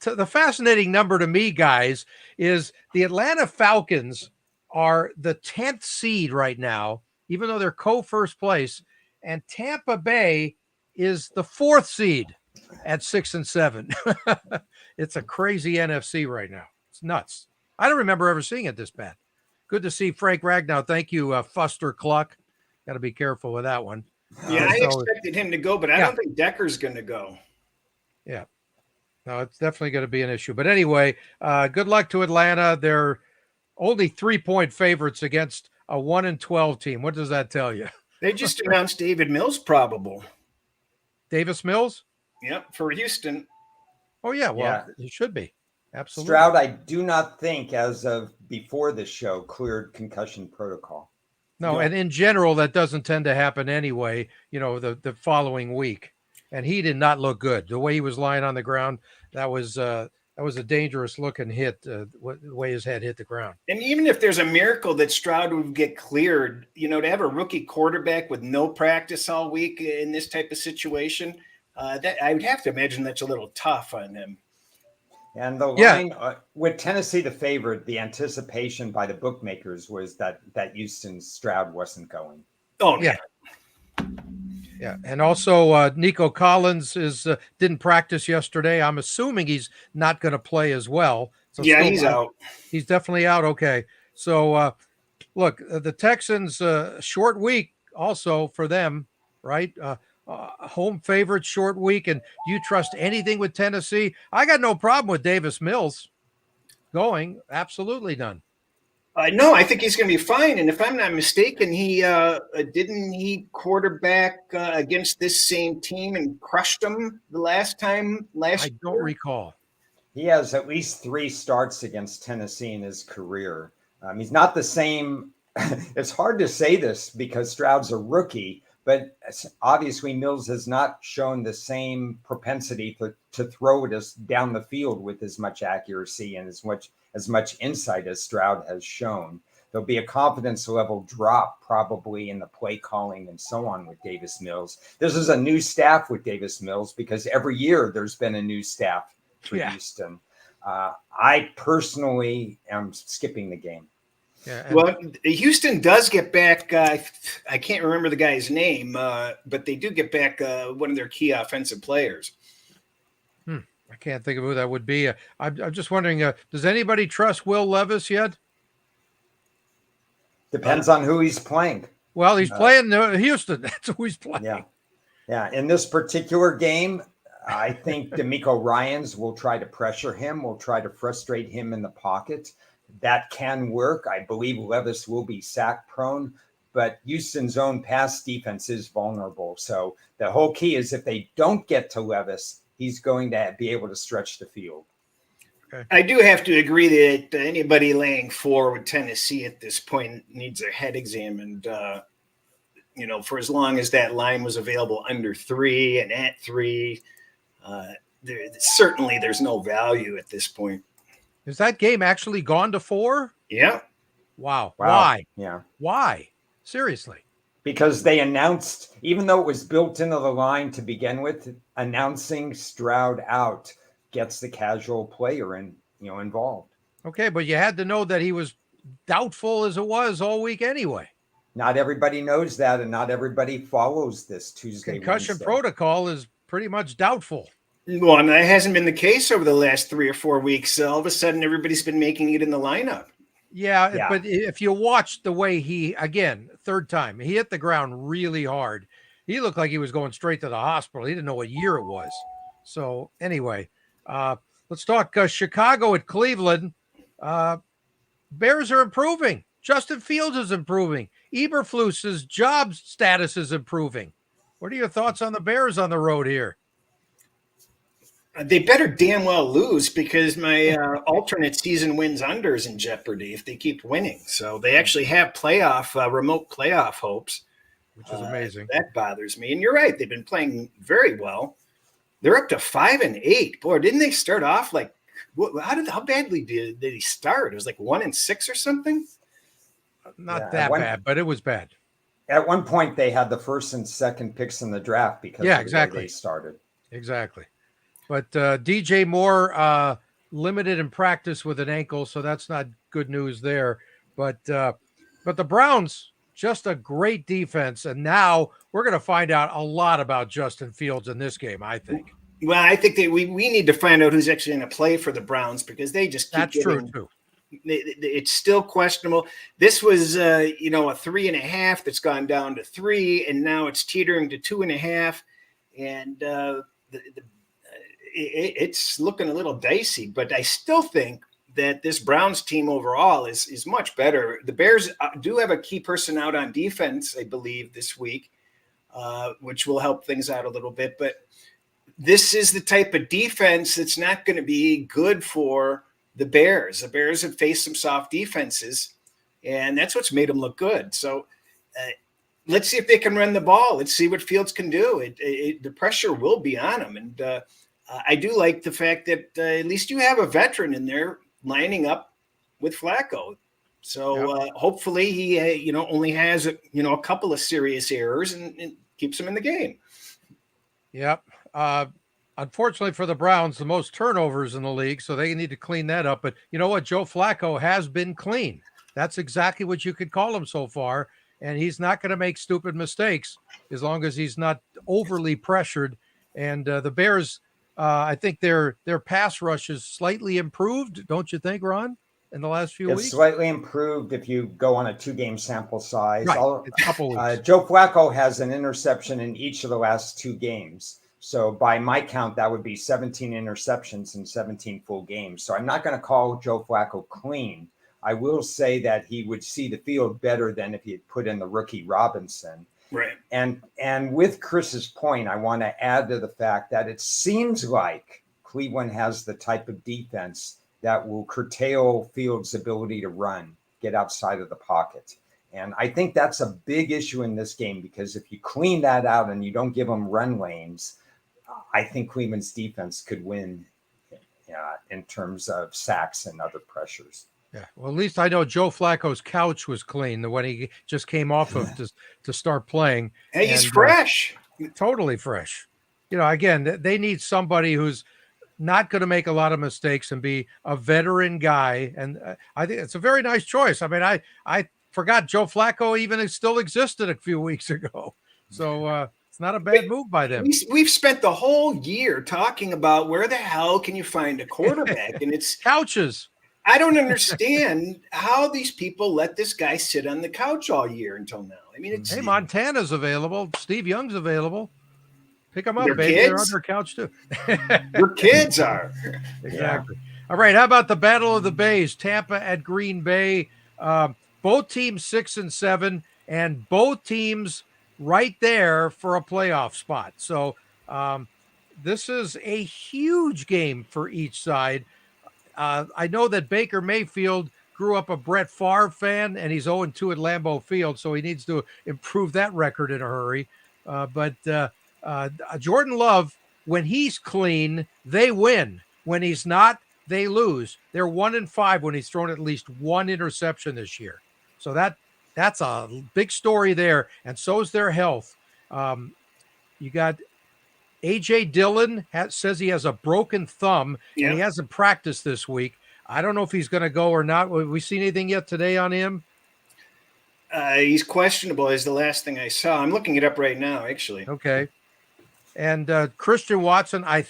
Speaker 2: The fascinating number to me, guys, is the Atlanta Falcons are the 10th seed right now, even though they're co-first place, and Tampa Bay is the 4th seed at 6 and 7. It's a crazy NFC right now. It's nuts. I don't remember ever seeing it this bad. Good to see Frank Ragnow. Thank you, Fuster Cluck. Got to be careful with that one.
Speaker 1: Yeah, I expected him to go, but I don't think Decker's going to go.
Speaker 2: Yeah. No, it's definitely going to be an issue. But anyway, good luck to Atlanta. They're only 3-point favorites against a 1-12 team. What does that tell you?
Speaker 1: They just announced David Mills probable.
Speaker 2: Davis Mills?
Speaker 1: Yep, for Houston.
Speaker 2: Oh, yeah. Well, he should be. Absolutely.
Speaker 3: Stroud, I do not think, as of before the show, cleared concussion protocol.
Speaker 2: No, and in general, that doesn't tend to happen anyway, the following week. And he did not look good. The way he was lying on the ground, that was a dangerous looking hit, the way his head hit the ground.
Speaker 1: And even if there's a miracle that Stroud would get cleared, to have a rookie quarterback with no practice all week in this type of situation, that I would have to imagine that's a little tough on him.
Speaker 3: And the line with Tennessee, the favorite, the anticipation by the bookmakers was that Houston Stroud wasn't going.
Speaker 1: Oh,
Speaker 2: yeah. Yeah. And also Nico Collins didn't practice yesterday. I'm assuming he's not going to play as well. So
Speaker 1: yeah, he's out.
Speaker 2: He's definitely out. Okay. So look, the Texans, short week also for them, right? Home favorite, short week. And do you trust anything with Tennessee? I got no problem with Davis Mills going. Absolutely none.
Speaker 1: No, I think he's going to be fine. And if I'm not mistaken, he quarterback against this same team and crushed them the last time last year?
Speaker 2: I don't recall.
Speaker 3: He has at least 3 starts against Tennessee in his career. He's not the same. It's hard to say this because Stroud's a rookie, but obviously Mills has not shown the same propensity to throw it down the field with as much accuracy and as much insight as Stroud has shown. There'll be a confidence level drop probably in the play calling and so on with Davis Mills. This is a new staff with Davis Mills because every year there's been a new staff for Houston. I personally am skipping the game.
Speaker 2: Yeah.
Speaker 1: Well, Houston does get back. I can't remember the guy's name, but they do get back one of their key offensive players.
Speaker 2: I can't think of who that would be. I'm just wondering, does anybody trust Will Levis yet?
Speaker 3: Depends on who he's playing.
Speaker 2: Well, he's playing Houston. That's who he's playing.
Speaker 3: Yeah. Yeah. In this particular game, I think D'Amico Ryans will try to pressure him, will try to frustrate him in the pocket. That can work. I believe Levis will be sack prone, but Houston's own pass defense is vulnerable. So the whole key is if they don't get to Levis, he's going to be able to stretch the field.
Speaker 2: Okay.
Speaker 1: I do have to agree that anybody laying 4 with Tennessee at this point needs their head examined. For as long as that line was available under 3 and at 3, there's no value at this point.
Speaker 2: Is that game actually gone to 4?
Speaker 1: Yeah.
Speaker 2: Wow. Why?
Speaker 3: Yeah.
Speaker 2: Why? Seriously.
Speaker 3: Because they announced, even though it was built into the line to begin with, announcing Stroud out gets the casual player involved.
Speaker 2: Okay, but you had to know that he was doubtful as it was all week anyway.
Speaker 3: Not everybody knows that, and not everybody follows this Tuesday.
Speaker 2: Concussion
Speaker 3: Wednesday.
Speaker 2: protocol is pretty much doubtful.
Speaker 1: Well, and that hasn't been the case over the last 3 or 4 weeks. All of a sudden, everybody's been making it in the lineup.
Speaker 2: Yeah, but if you watch the way third time, he hit the ground really hard. He looked like he was going straight to the hospital. He didn't know what year it was. So anyway, let's talk Chicago at Cleveland. Bears are improving. Justin Fields is improving. Eberflus's job status is improving. What are your thoughts on the Bears on the road here?
Speaker 1: They better damn well lose because my alternate season wins under is in jeopardy if they keep winning. So they actually have remote playoff hopes,
Speaker 2: which is amazing.
Speaker 1: That bothers me. And you're right; they've been playing very well. They're up to 5-8. Boy, didn't they start off like? How badly did he start? It was like 1-6 or something.
Speaker 2: Not that bad, but it was bad.
Speaker 3: At one point, they had the first and second picks in the draft because of the way they started. Exactly.
Speaker 2: But DJ Moore limited in practice with an ankle, so that's not good news there. But the Browns, just a great defense, and now we're going to find out a lot about Justin Fields in this game, I think.
Speaker 1: Well, I think that we need to find out who's actually going to play for the Browns because they just keep
Speaker 2: true too.
Speaker 1: It's still questionable. This was a 3.5 that's gone down to 3, and now it's teetering to 2.5, and it's looking a little dicey, but I still think that this Browns team overall is much better. The Bears do have a key person out on defense, I believe, this week, which will help things out a little bit. But this is the type of defense that's not going to be good for the Bears. The Bears have faced some soft defenses, and that's what's made them look good. So let's see if they can run the ball. Let's see what Fields can do. The pressure will be on him, and I do like the fact that at least you have a veteran in there lining up with Flacco. So hopefully he, only has, a couple of serious errors and keeps him in the game.
Speaker 2: Yep. Unfortunately for the Browns, the most turnovers in the league, so they need to clean that up. But you know what? Joe Flacco has been clean. That's exactly what you could call him so far. And he's not going to make stupid mistakes as long as he's not overly pressured. And the Bears, I think their pass rush is slightly improved, don't you think, Ron, in the last few weeks?
Speaker 3: It's slightly improved if you go on a 2-game sample size.
Speaker 2: Right. It's a couple weeks.
Speaker 3: Joe Flacco has an interception in each of the last 2 games. So by my count, that would be 17 interceptions in 17 full games. So I'm not going to call Joe Flacco clean. I will say that he would see the field better than if he had put in the rookie Robinson.
Speaker 1: Right.
Speaker 3: And with Chris's point, I want to add to the fact that it seems like Cleveland has the type of defense that will curtail Fields' ability to run, get outside of the pocket. And I think that's a big issue in this game because if you clean that out and you don't give them run lanes, I think Cleveland's defense could win in terms of sacks and other pressures.
Speaker 2: Yeah, well, at least I know Joe Flacco's couch was clean when he just came off of to start playing.
Speaker 1: Hey, he's fresh.
Speaker 2: Totally fresh. Again, they need somebody who's not going to make a lot of mistakes and be a veteran guy. And I think it's a very nice choice. I mean, I forgot Joe Flacco even still existed a few weeks ago. So it's not a bad move by them.
Speaker 1: We've spent the whole year talking about where the hell can you find a quarterback, and it's
Speaker 2: couches.
Speaker 1: I don't understand how these people let this guy sit on the couch all year until now. I mean,
Speaker 2: Hey, Montana's available. Steve Young's available. Pick them up,
Speaker 1: Their
Speaker 2: baby.
Speaker 1: kids?
Speaker 2: They're on their couch too.
Speaker 1: Your kids are.
Speaker 2: Exactly. Yeah. All right. How about the Battle of the Bays? Tampa at Green Bay. Both teams 6-7, and both teams right there for a playoff spot. So this is a huge game for each side. I know that Baker Mayfield grew up a Brett Favre fan, and he's 0-2 at Lambeau Field, so he needs to improve that record in a hurry. But Jordan Love, when he's clean, they win. When he's not, they lose. They're 1-5 when he's thrown at least one interception this year. So that's a big story there, and so is their health. You got A.J. Dillon says he has a broken thumb, and he hasn't practiced this week. I don't know if he's going to go or not. Have we seen anything yet today on him?
Speaker 1: He's questionable is the last thing I saw. I'm looking it up right now, actually.
Speaker 2: Okay. And Christian Watson, I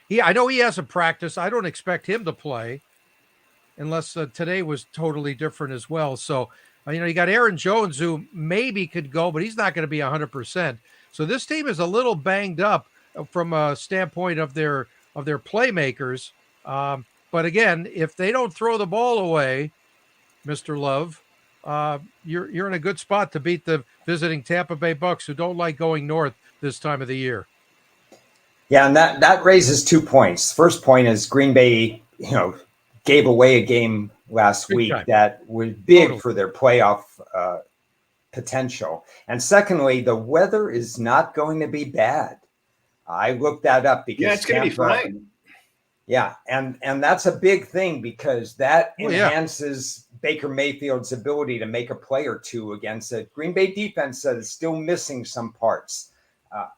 Speaker 2: know he hasn't practiced. I don't expect him to play unless today was totally different as well. So, you got Aaron Jones, who maybe could go, but he's not going to be 100%. So this team is a little banged up from a standpoint of their playmakers. But again, if they don't throw the ball away, Mr. Love, you're in a good spot to beat the visiting Tampa Bay Bucks, who don't like going north this time of the year.
Speaker 3: Yeah, and that raises 2 points. First point is Green Bay, gave away a game last week that was big for their playoff potential. And secondly, the weather is not going to be bad. I looked that up because
Speaker 1: it's going to be fine.
Speaker 3: Yeah, and that's a big thing because that enhances Baker Mayfield's ability to make a play or two against a Green Bay defense that is still missing some parts.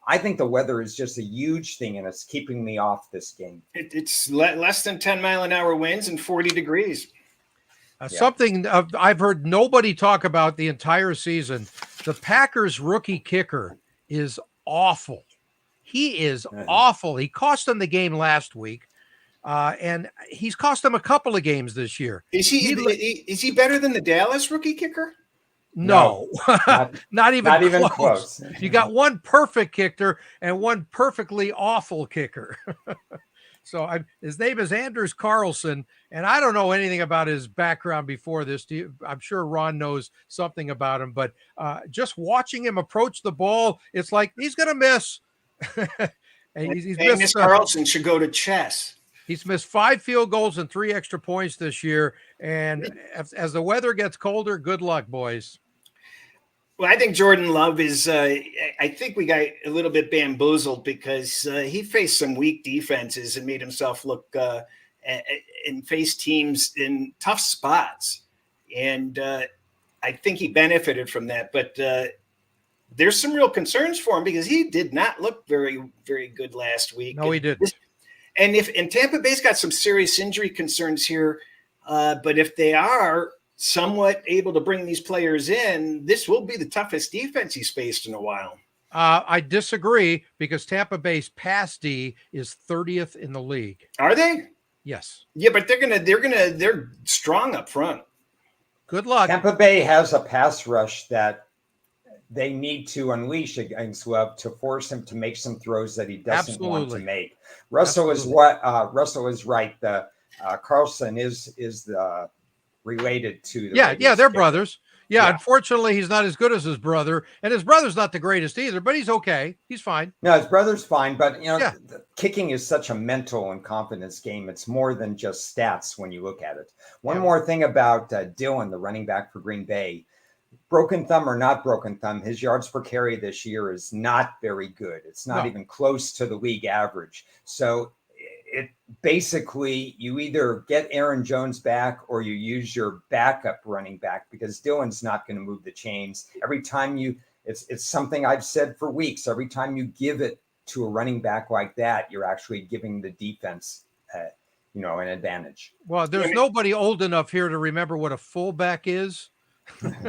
Speaker 3: I think the weather is just a huge thing, and it's keeping me off this game.
Speaker 1: It's less than 10-mile-an-hour winds and 40 degrees.
Speaker 2: Something I've heard nobody talk about the entire season. The Packers rookie kicker is awful. He is awful. He cost them the game last week, and he's cost them a couple of games this year.
Speaker 1: Is he better than the Dallas rookie kicker?
Speaker 2: No, not even
Speaker 3: close.
Speaker 2: You got one perfect kicker and one perfectly awful kicker. So his name is Anders Carlson, and I don't know anything about his background before this. I'm sure Ron knows something about him, but just watching him approach the ball, it's like he's going to miss. And he's missed.
Speaker 1: Carlson should go to chess.
Speaker 2: He's missed 5 field goals and 3 extra points this year. And as the weather gets colder, good luck, boys.
Speaker 1: Well, I think Jordan Love is I think we got a little bit bamboozled because he faced some weak defenses and made himself look and face teams in tough spots. And I think he benefited from that. But there's some real concerns for him because he did not look very, very good last week.
Speaker 2: No, he didn't.
Speaker 1: And Tampa Bay's got some serious injury concerns here. But if they are somewhat able to bring these players in, this will be the toughest defense he's faced in a while.
Speaker 2: I disagree because Tampa Bay's pass D is 30th in the league.
Speaker 1: Are they?
Speaker 2: Yes.
Speaker 1: Yeah, but they're strong up front.
Speaker 2: Good luck.
Speaker 3: Tampa Bay has a pass rush that they need to unleash against Love to force him to make some throws that he doesn't want to make. Russell is right. The Carlson is the related to the
Speaker 2: they're brothers. Unfortunately he's not as good as his brother, and his brother's not the greatest either, but he's okay. He's fine.
Speaker 3: No, his brother's fine, but the kicking is such a mental and confidence game. It's more than just stats when you look at it. One more thing about Dillon, the running back for Green Bay. Broken thumb or not broken thumb, his yards per carry this year is not very good. It's not even close to the league average. So it basically, you either get Aaron Jones back or you use your backup running back because Dillon's not going to move the chains. Every time it's something I've said for weeks. Every time you give it to a running back like that, you're actually giving the defense, an advantage.
Speaker 2: Well, there's nobody old enough here to remember what a fullback is.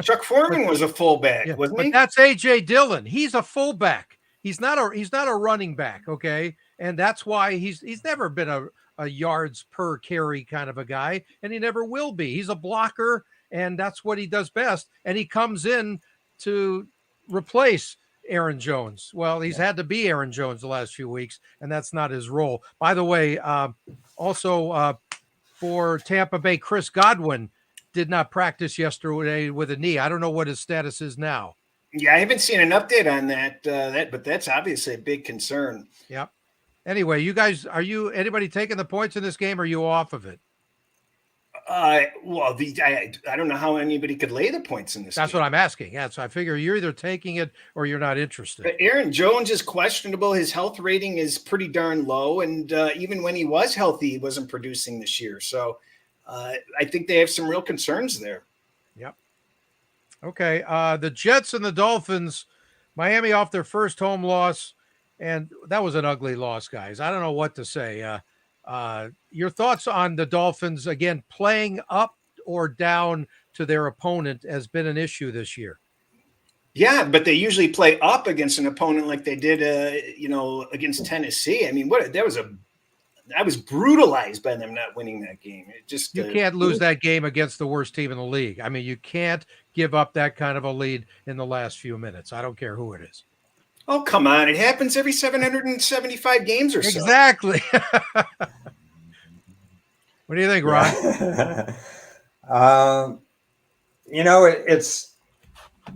Speaker 1: Chuck Foreman was a fullback, wasn't he?
Speaker 2: But that's A.J. Dillon. He's a fullback. He's not a running back, okay? And that's why he's never been a yards per carry kind of a guy, and he never will be. He's a blocker, and that's what he does best. And he comes in to replace Aaron Jones. Well, he's had to be Aaron Jones the last few weeks, and that's not his role. By the way, also for Tampa Bay, Chris Godwin did not practice yesterday with a knee. I don't know what his status is now.
Speaker 1: Yeah, I haven't seen an update on that, but that's obviously a big concern.
Speaker 2: Yep. Anyway, you guys, anybody taking the points in this game, or are you off of it?
Speaker 1: I don't know how anybody could lay the points in this
Speaker 2: That's
Speaker 1: game.
Speaker 2: what I'm asking. Yeah, so I figure you're either taking it or you're not interested.
Speaker 1: But Aaron Jones is questionable. His health rating is pretty darn low, and even when he was healthy, he wasn't producing this year. So I think they have some real concerns there.
Speaker 2: Yep. Okay, the Jets and the Dolphins, Miami off their first home loss, and that was an ugly loss, guys. I don't know what to say. Your thoughts on the Dolphins, again, playing up or down to their opponent has been an issue this year.
Speaker 1: Yeah, but they usually play up against an opponent like they did, against Tennessee. I mean, I was brutalized by them not winning that game.
Speaker 2: You can't lose that game against the worst team in the league. I mean, you can't give up that kind of a lead in the last few minutes. I don't care who it is.
Speaker 1: Oh, come on. It happens every 775 games or so.
Speaker 2: Exactly. What do you think, Ron?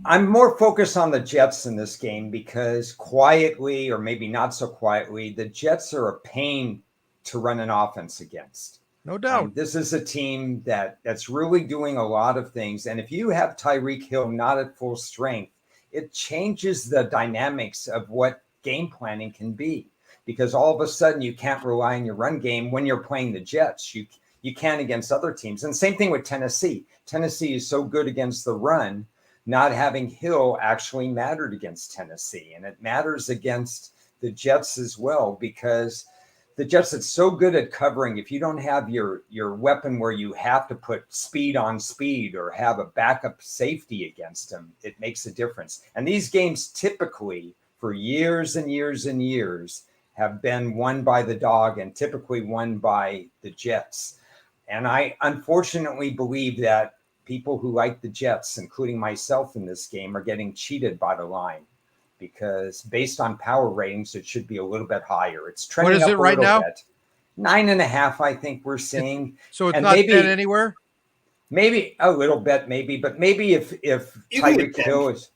Speaker 3: I'm more focused on the Jets in this game because quietly, or maybe not so quietly, the Jets are a pain to run an offense against.
Speaker 2: No doubt.
Speaker 3: This is a team that's really doing a lot of things. And if you have Tyreek Hill not at full strength, it changes the dynamics of what game planning can be, because all of a sudden you can't rely on your run game when you're playing the Jets. You can against other teams. And same thing with Tennessee. Tennessee is so good against the run. Not having Hill actually mattered against Tennessee. And it matters against the Jets as well, because the Jets are so good at covering. If you don't have your weapon where you have to put speed on speed or have a backup safety against them, it makes a difference. And these games typically for years and years and years have been won by the dog and typically won by the Jets. And I unfortunately believe that people who like the Jets, including myself in this game, are getting cheated by the line. Because based on power ratings, it should be a little bit higher. It's trending up a
Speaker 2: right now?
Speaker 3: bit. 9.5, I think we're seeing.
Speaker 2: So it's not dead anywhere?
Speaker 3: Maybe a little bit, but maybe if Tyreek Hill is,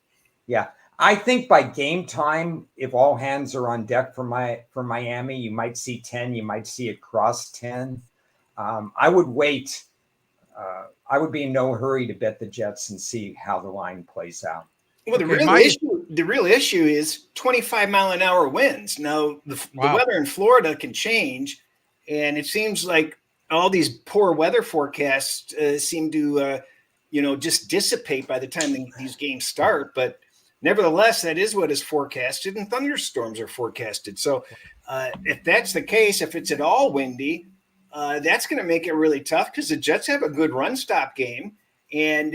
Speaker 3: I think by game time, if all hands are on deck for Miami, you might see 10, you might see it cross 10. I would wait. I would be in no hurry to bet the Jets and see how the line plays out.
Speaker 1: Well, the real issue is 25-mile-an-hour winds. Now, the weather in Florida can change, and it seems like all these poor weather forecasts seem to, just dissipate by the time these games start. But nevertheless, that is what is forecasted, and thunderstorms are forecasted. So if that's the case, if it's at all windy, that's going to make it really tough because the Jets have a good run-stop game. And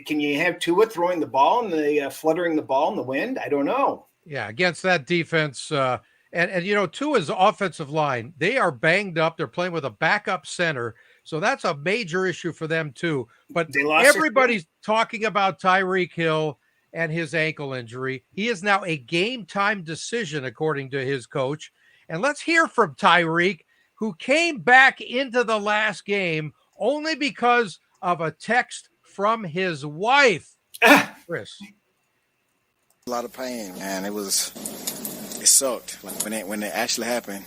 Speaker 1: can you have Tua throwing the ball and fluttering the ball in the wind? I don't know.
Speaker 2: Yeah, against that defense. And Tua's offensive line, they are banged up. They're playing with a backup center. So that's a major issue for them, too. But everybody's talking about Tyreek Hill and his ankle injury. He is now a game-time decision, according to his coach. And let's hear from Tyreek, who came back into the last game only because of a text from his wife. Cris.
Speaker 7: A lot of pain, man. It sucked. Like when it actually happened.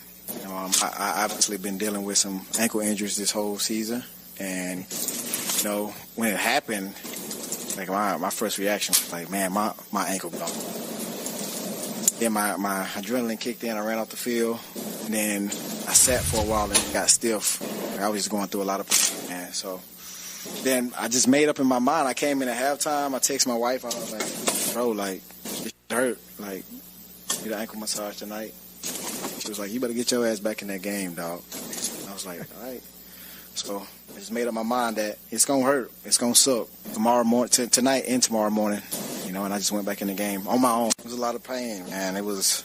Speaker 7: I obviously been dealing with some ankle injuries this whole season, and when it happened, like my first reaction was like, man, my ankle gone. Then my adrenaline kicked in. I ran off the field, and then I sat for a while and got stiff. I was just going through a lot of pain, man. So then I just made up in my mind. I came in at halftime. I texted my wife. I was like, bro, like, it hurt. Like, need an ankle massage tonight. It was like, you better get your ass back in that game, dog. And I was like, all right. So I just made up my mind that it's going to hurt. It's going to suck. Tonight and tomorrow morning, and I just went back in the game on my own. It was a lot of pain, man. It was,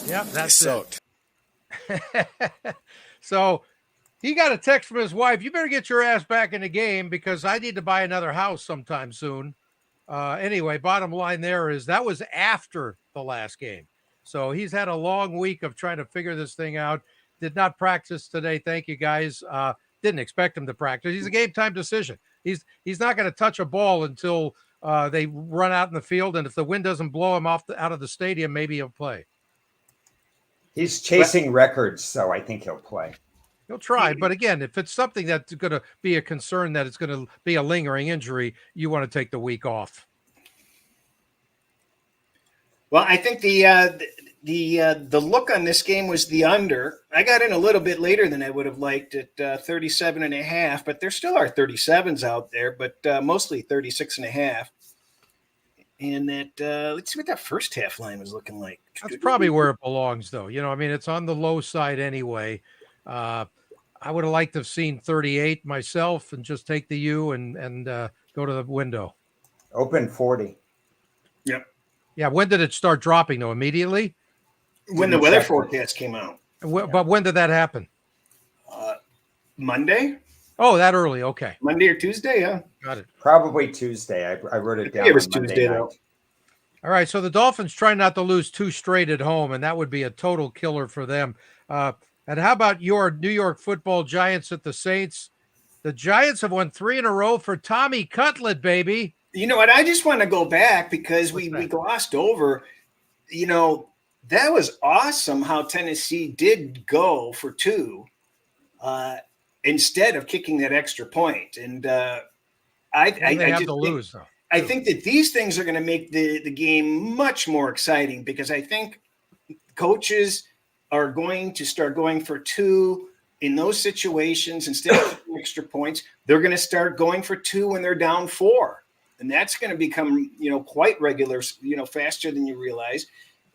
Speaker 2: Yep,
Speaker 7: it sucked.
Speaker 2: So he got a text from his wife, you better get your ass back in the game because I need to buy another house sometime soon. Anyway, bottom line there is that was after the last game. So he's had a long week of trying to figure this thing out. Did not practice today. Thank you, guys. Didn't expect him to practice. He's a game time decision. He's not going to touch a ball until they run out in the field. And if the wind doesn't blow him out of the stadium, maybe he'll play.
Speaker 3: He's chasing records, so I think he'll play.
Speaker 2: He'll try. But again, if it's something that's going to be a concern that it's going to be a lingering injury, you want to take the week off.
Speaker 1: Well, I think the look on this game was the under. I got in a little bit later than I would have liked at 37.5, but there still are 37s out there, but mostly 36.5. And that let's see what that first half line was looking like.
Speaker 2: That's probably where it belongs, though. It's on the low side anyway. I would have liked to have seen 38 myself and just take the U and go to the window.
Speaker 3: Open 40.
Speaker 1: Yep.
Speaker 2: Yeah. When did it start dropping, though? Immediately?
Speaker 1: When the weather forecast came out.
Speaker 2: But when did that happen?
Speaker 1: Monday?
Speaker 2: Oh, that early. Okay.
Speaker 1: Monday or Tuesday, yeah.
Speaker 2: Got it.
Speaker 3: Probably Tuesday. I wrote it down.
Speaker 1: It was
Speaker 3: on Monday
Speaker 1: Tuesday,
Speaker 3: night.
Speaker 1: though.
Speaker 2: All right. So the Dolphins try not to lose 2 straight at home, and that would be a total killer for them. And how about your New York Football Giants at the Saints? The Giants have won 3 in a row for Tommy Cutlet, baby.
Speaker 1: You know what? I just want to go back because we glossed over, that was awesome how Tennessee did go for 2 instead of kicking that extra point. And I think that these things are going to make the game much more exciting because I think coaches are going to start going for 2 in those situations instead of kicking extra points. They're going to start going for 2 when they're down 4. And that's going to become, quite regular, faster than you realize.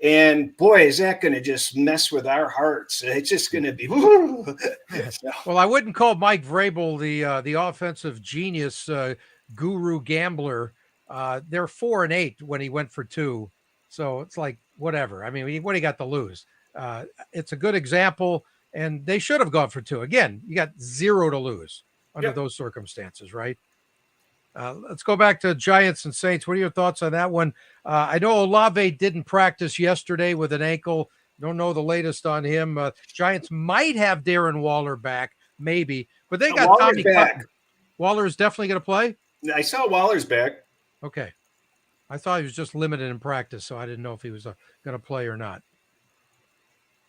Speaker 1: And boy, is that going to just mess with our hearts. It's just going to be.
Speaker 2: Well, I wouldn't call Mike Vrabel the offensive genius guru gambler. They're 4-8 when he went for 2. So it's like, whatever. I mean, what do you got to lose? It's a good example, and they should have gone for 2. Again, you got 0 to lose under those circumstances, right? Let's go back to Giants and Saints. What are your thoughts on that one? I know Olave didn't practice yesterday with an ankle. Don't know the latest on him. Giants might have Darren Waller back, maybe, but they got
Speaker 1: Waller's
Speaker 2: Tommy
Speaker 1: back.
Speaker 2: Waller is definitely going to play?
Speaker 1: I saw Waller's back.
Speaker 2: Okay. I thought he was just limited in practice, so I didn't know if he was going to play or not.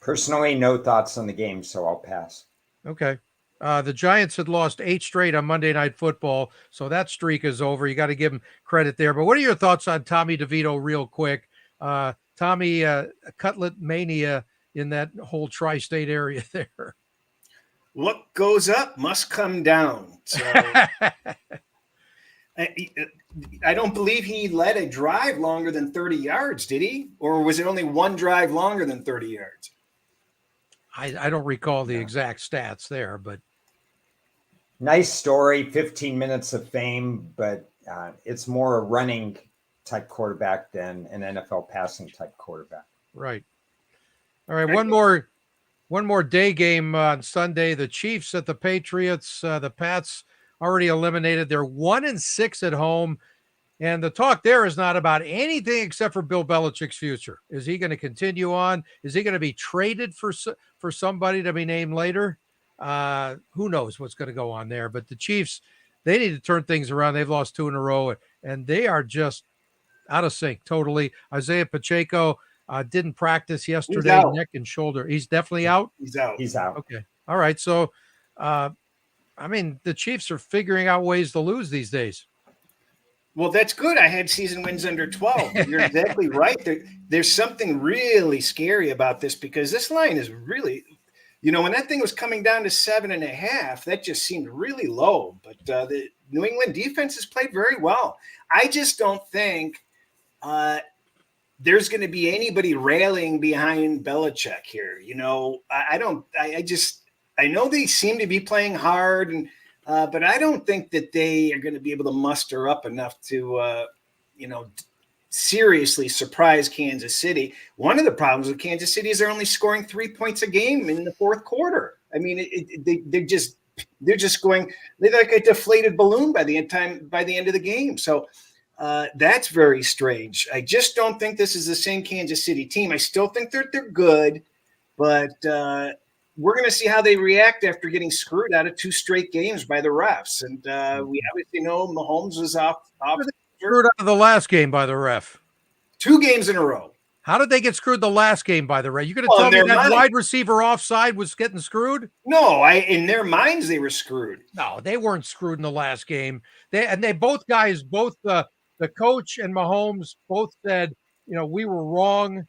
Speaker 3: Personally, no thoughts on the game, so I'll pass.
Speaker 2: Okay. The Giants had lost 8 straight on Monday Night Football, so that streak is over. You got to give him credit there. But what are your thoughts on Tommy DeVito real quick? Tommy Cutlet mania in that whole tri-state area there.
Speaker 1: What goes up must come down. So I don't believe he led a drive longer than 30 yards, did he? Or was it only one drive longer than 30 yards?
Speaker 2: I don't recall the exact stats there, but
Speaker 3: nice story, 15 minutes of fame, but it's more a running type quarterback than an NFL passing type quarterback.
Speaker 2: Right. All right. One more day game on Sunday. The Chiefs at the Patriots. The Pats already eliminated. They're 1-6 at home. And the talk there is not about anything except for Bill Belichick's future. Is he going to continue on? Is he going to be traded for somebody to be named later? Who knows what's going to go on there? But the Chiefs, they need to turn things around. They've lost 2 in a row, and they are just out of sync totally. Isaiah Pacheco didn't practice yesterday, neck and shoulder. He's definitely out?
Speaker 1: He's out.
Speaker 2: Okay. All right. So, the Chiefs are figuring out ways to lose these days.
Speaker 1: Well, that's good. I had season wins under 12. You're exactly right. There's something really scary about this because this line is really, when that thing was coming down to 7.5, that just seemed really low. But the New England defense has played very well. I just don't think there's going to be anybody railing behind Belichick here. I know they seem to be playing hard, but I don't think that they are going to be able to muster up enough to, seriously surprise Kansas City. One of the problems with Kansas City is they're only scoring 3 points a game in the fourth quarter. I mean, they're just going, they're like a deflated balloon by the end of the game. So that's very strange. I just don't think this is the same Kansas City team. I still think they're good, but we're going to see how they react after getting screwed out of 2 straight games by the refs. And we obviously know Mahomes was off.
Speaker 2: Screwed out of the last game by the ref.
Speaker 1: 2 games in a row.
Speaker 2: How did they get screwed the last game by the ref? You going to tell me that wide receiver offside was getting screwed?
Speaker 1: No, in their minds they were screwed.
Speaker 2: No, they weren't screwed in the last game. They both the coach and Mahomes both said, we were wrong.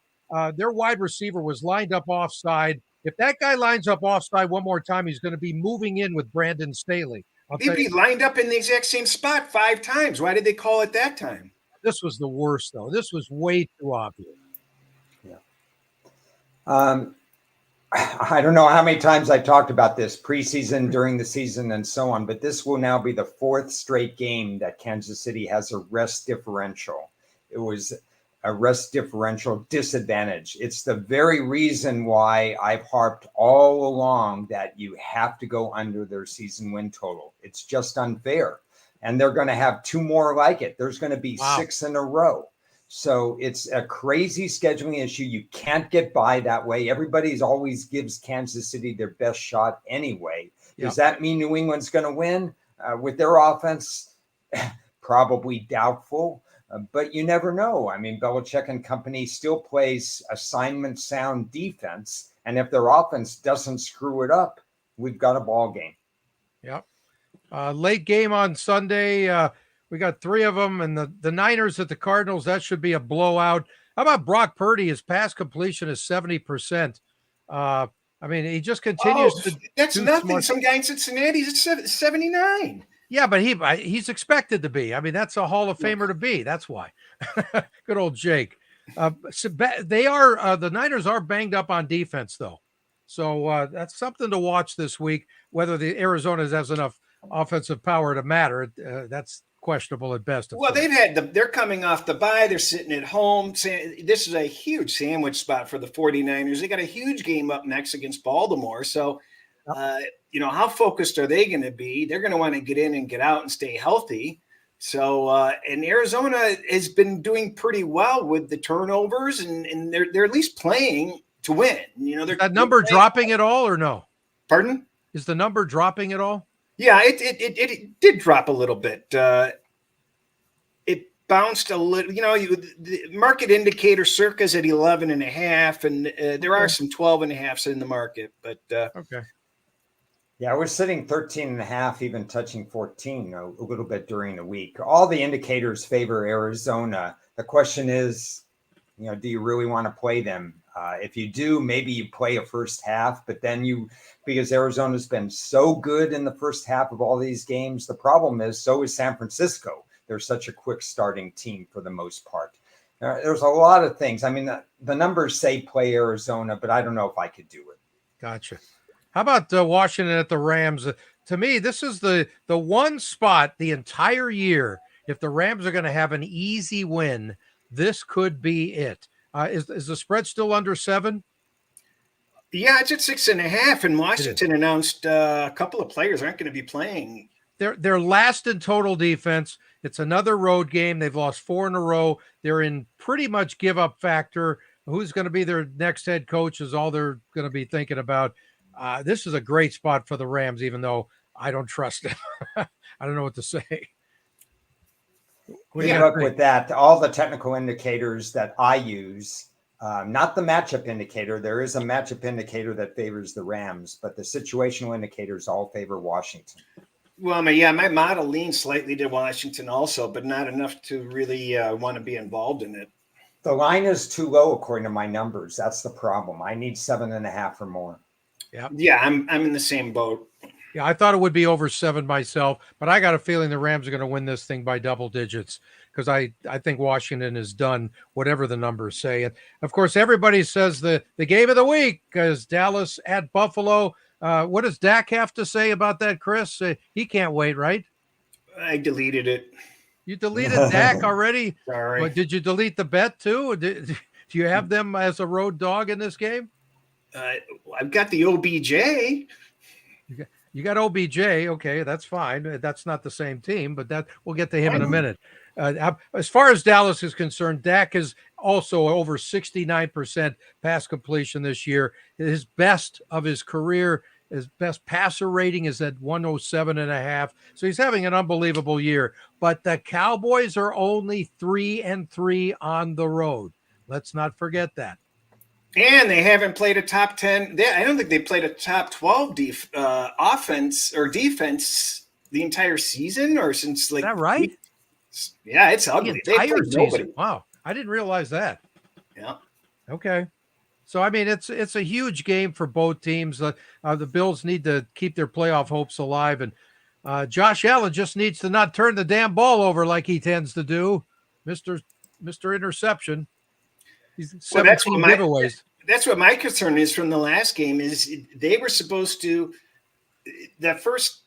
Speaker 2: Their wide receiver was lined up offside. If that guy lines up offside one more time, he's going to be moving in with Brandon Staley.
Speaker 1: They'd be lined up in the exact same spot 5 times. Why did they call it that time?
Speaker 2: This was the worst, though. This was way too obvious.
Speaker 3: Yeah. I don't know how many times I talked about this preseason, during the season, and so on, but this will now be the 4th straight game that Kansas City has a rest differential. It was a rest differential disadvantage. It's the very reason why I've harped all along that you have to go under their season win total. It's just unfair. And they're going to have 2 more like it. There's going to be 6 in a row. So it's a crazy scheduling issue. You can't get by that way. Everybody's always gives Kansas City their best shot anyway. Yep. Does that mean New England's going to win with their offense? Probably doubtful. But you never know. I mean, Belichick and company still plays assignment sound defense. And if their offense doesn't screw it up, we've got a ball game.
Speaker 2: Yep. Late game on Sunday. We got 3 of them. And the Niners at the Cardinals, that should be a blowout. How about Brock Purdy? His pass completion is 70%. I mean, he just continues to.
Speaker 1: That's nothing. Some guy in Cincinnati's at 79.
Speaker 2: Yeah, but he's expected to be. I mean, that's a Hall of Famer to be. That's why. Good old Jake. So the Niners are banged up on defense, though. So that's something to watch this week. Whether the Arizona has enough offensive power to matter, that's questionable at best.
Speaker 1: Well, they're coming off the bye. They're sitting at home. This is a huge sandwich spot for the 49ers. They got a huge game up next against Baltimore. So, how focused are they going to be? They're going to want to get in and get out and stay healthy. So, and Arizona has been doing pretty well with the turnovers, and they're at least playing to win.
Speaker 2: Is that number dropping at all or no?
Speaker 1: Pardon?
Speaker 2: Is the number dropping at all?
Speaker 1: Yeah, it did drop a little bit. It bounced a little. The market indicator circa's at 11.5, and there are some 12.5s in the market. But
Speaker 2: okay.
Speaker 3: Yeah, we're sitting 13.5, even touching 14 a little bit during the week. All the indicators favor Arizona. The question is, do you really want to play them? If you do, maybe you play a first half, but then because Arizona's been so good in the first half of all these games, the problem is so is San Francisco. They're such a quick starting team for the most part. There's a lot of things. I mean, the numbers say play Arizona, but I don't know if I could do it.
Speaker 2: Gotcha. How about Washington at the Rams? To me, this is the one spot the entire year. If the Rams are going to have an easy win, this could be it. Is the spread still under 7?
Speaker 1: Yeah, it's at 6.5, and Washington announced a couple of players aren't going to be playing.
Speaker 2: They're last in total defense. It's another road game. They've lost 4 in a row. They're in pretty much give up factor. Who's going to be their next head coach is all they're going to be thinking about. This is a great spot for the Rams, even though I don't trust them. I don't know what to say.
Speaker 3: Look with that, all the technical indicators that I use, not the matchup indicator. There is a matchup indicator that favors the Rams, but the situational indicators all favor Washington.
Speaker 1: Well, my model leans slightly to Washington also, but not enough to really want to be involved in it.
Speaker 3: The line is too low according to my numbers. That's the problem. I need 7.5 or more.
Speaker 1: Yeah, I'm in the same boat.
Speaker 2: Yeah, I thought it would be over 7 myself, but I got a feeling the Rams are going to win this thing by double digits because I think Washington has done whatever the numbers say. And of course, everybody says the game of the week is Dallas at Buffalo. What does Dak have to say about that, Chris? He can't wait, right?
Speaker 1: I deleted it.
Speaker 2: You deleted Dak already?
Speaker 1: Sorry.
Speaker 2: But did you delete the bet too? Do you have them as a road dog in this game?
Speaker 1: I've got the OBJ.
Speaker 2: You got OBJ. Okay, that's fine. That's not the same team, but that we'll get to him in a minute. As far as Dallas is concerned, Dak is also over 69% pass completion this year. His best of his career, his best passer rating is at 107.5. So he's having an unbelievable year. But the Cowboys are only 3-3 on the road. Let's not forget that.
Speaker 1: And they haven't played a top 10. I don't think they played a top 12 offense or defense the entire season or since like.
Speaker 2: Is that right?
Speaker 1: Yeah, it's ugly.
Speaker 2: The entire season. Wow. I didn't realize that.
Speaker 1: Yeah.
Speaker 2: Okay. So, I mean, it's a huge game for both teams. The Bills need to keep their playoff hopes alive. And Josh Allen just needs to not turn the damn ball over like he tends to do. Mr. Interception. He's 17 giveaways.
Speaker 1: That's what my concern is from the last game is they were supposed to the first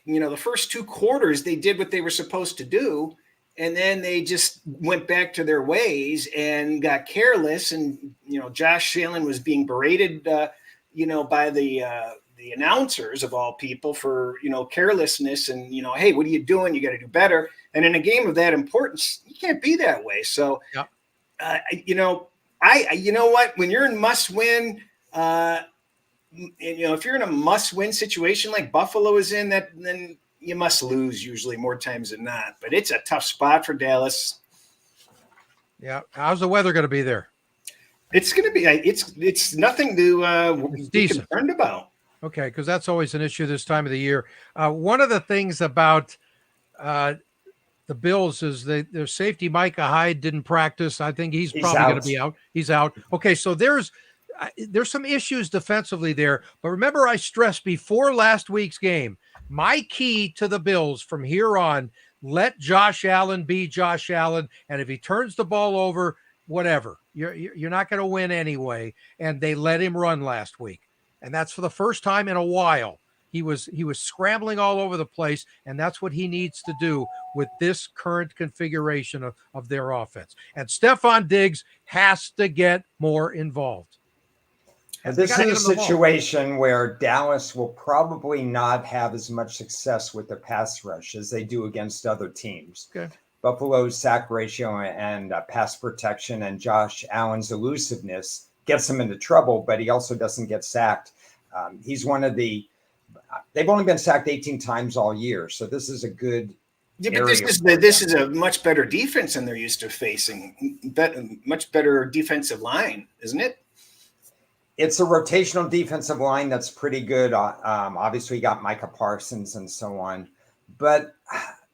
Speaker 1: 2 quarters, they did what they were supposed to do. And then they just went back to their ways and got careless. And, Josh Allen was being berated, by the announcers of all people for, carelessness and, hey, what are you doing? You got to do better. And in a game of that importance, you can't be that way. So,
Speaker 2: yeah.
Speaker 1: You know what? When you're in must-win, if you're in a must-win situation like Buffalo is in, then you must lose usually more times than not. But it's a tough spot for Dallas.
Speaker 2: Yeah, how's the weather going to be there?
Speaker 1: It's going to be. It's nothing to be concerned about.
Speaker 2: Okay, because that's always an issue this time of the year. One of the things about the Bills is their safety Micah Hyde didn't practice. I think he's probably going to be out. He's out. Okay, so there's some issues defensively there. But remember, I stressed before last week's game, my key to the Bills from here on, let Josh Allen be Josh Allen. And if he turns the ball over, whatever, you're not going to win anyway. And they let him run last week. And that's for the first time in a while. He was scrambling all over the place, and that's what he needs to do with this current configuration of their offense. And Stephon Diggs has to get more involved.
Speaker 3: This is a situation where Dallas will probably not have as much success with their pass rush as they do against other teams.
Speaker 2: Okay.
Speaker 3: Buffalo's sack ratio and pass protection and Josh Allen's elusiveness gets him into trouble, but he also doesn't get sacked. He's one of they've only been sacked 18 times all year. So this is a good.
Speaker 1: Yeah, but this is a much better defense than they're used to facing. Much better defensive line, isn't it?
Speaker 3: It's a rotational defensive line that's pretty good. Obviously, you got Micah Parsons and so on. But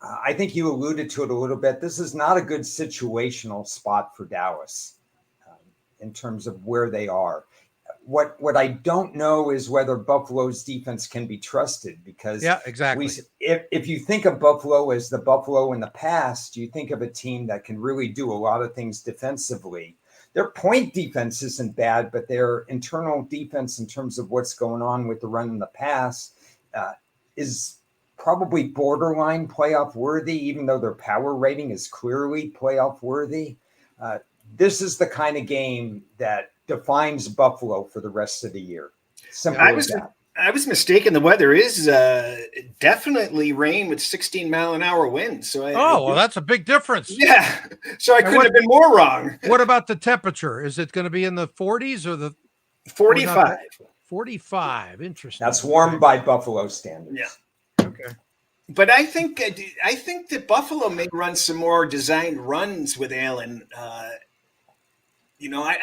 Speaker 3: I think you alluded to it a little bit. This is not a good situational spot for Dallas in terms of where they are. What I don't know is whether Buffalo's defense can be trusted because
Speaker 2: exactly.
Speaker 3: If you think of Buffalo as the Buffalo in the past, you think of a team that can really do a lot of things defensively. Their point defense isn't bad, but their internal defense in terms of what's going on with the run and the pass is probably borderline playoff worthy, even though their power rating is clearly playoff worthy. This is the kind of game that defines Buffalo for the rest of the year.
Speaker 1: I was mistaken. The weather is definitely rain with 16-mile-an-hour winds. So
Speaker 2: well, that's a big difference.
Speaker 1: Yeah. So I couldn't have been more wrong.
Speaker 2: What about the temperature? Is it going to be in the 40s or the
Speaker 1: 45?
Speaker 2: 45. Interesting.
Speaker 3: That's warm by Buffalo standards.
Speaker 1: Yeah. Okay. But I think that Buffalo may run some more designed runs with Allen. I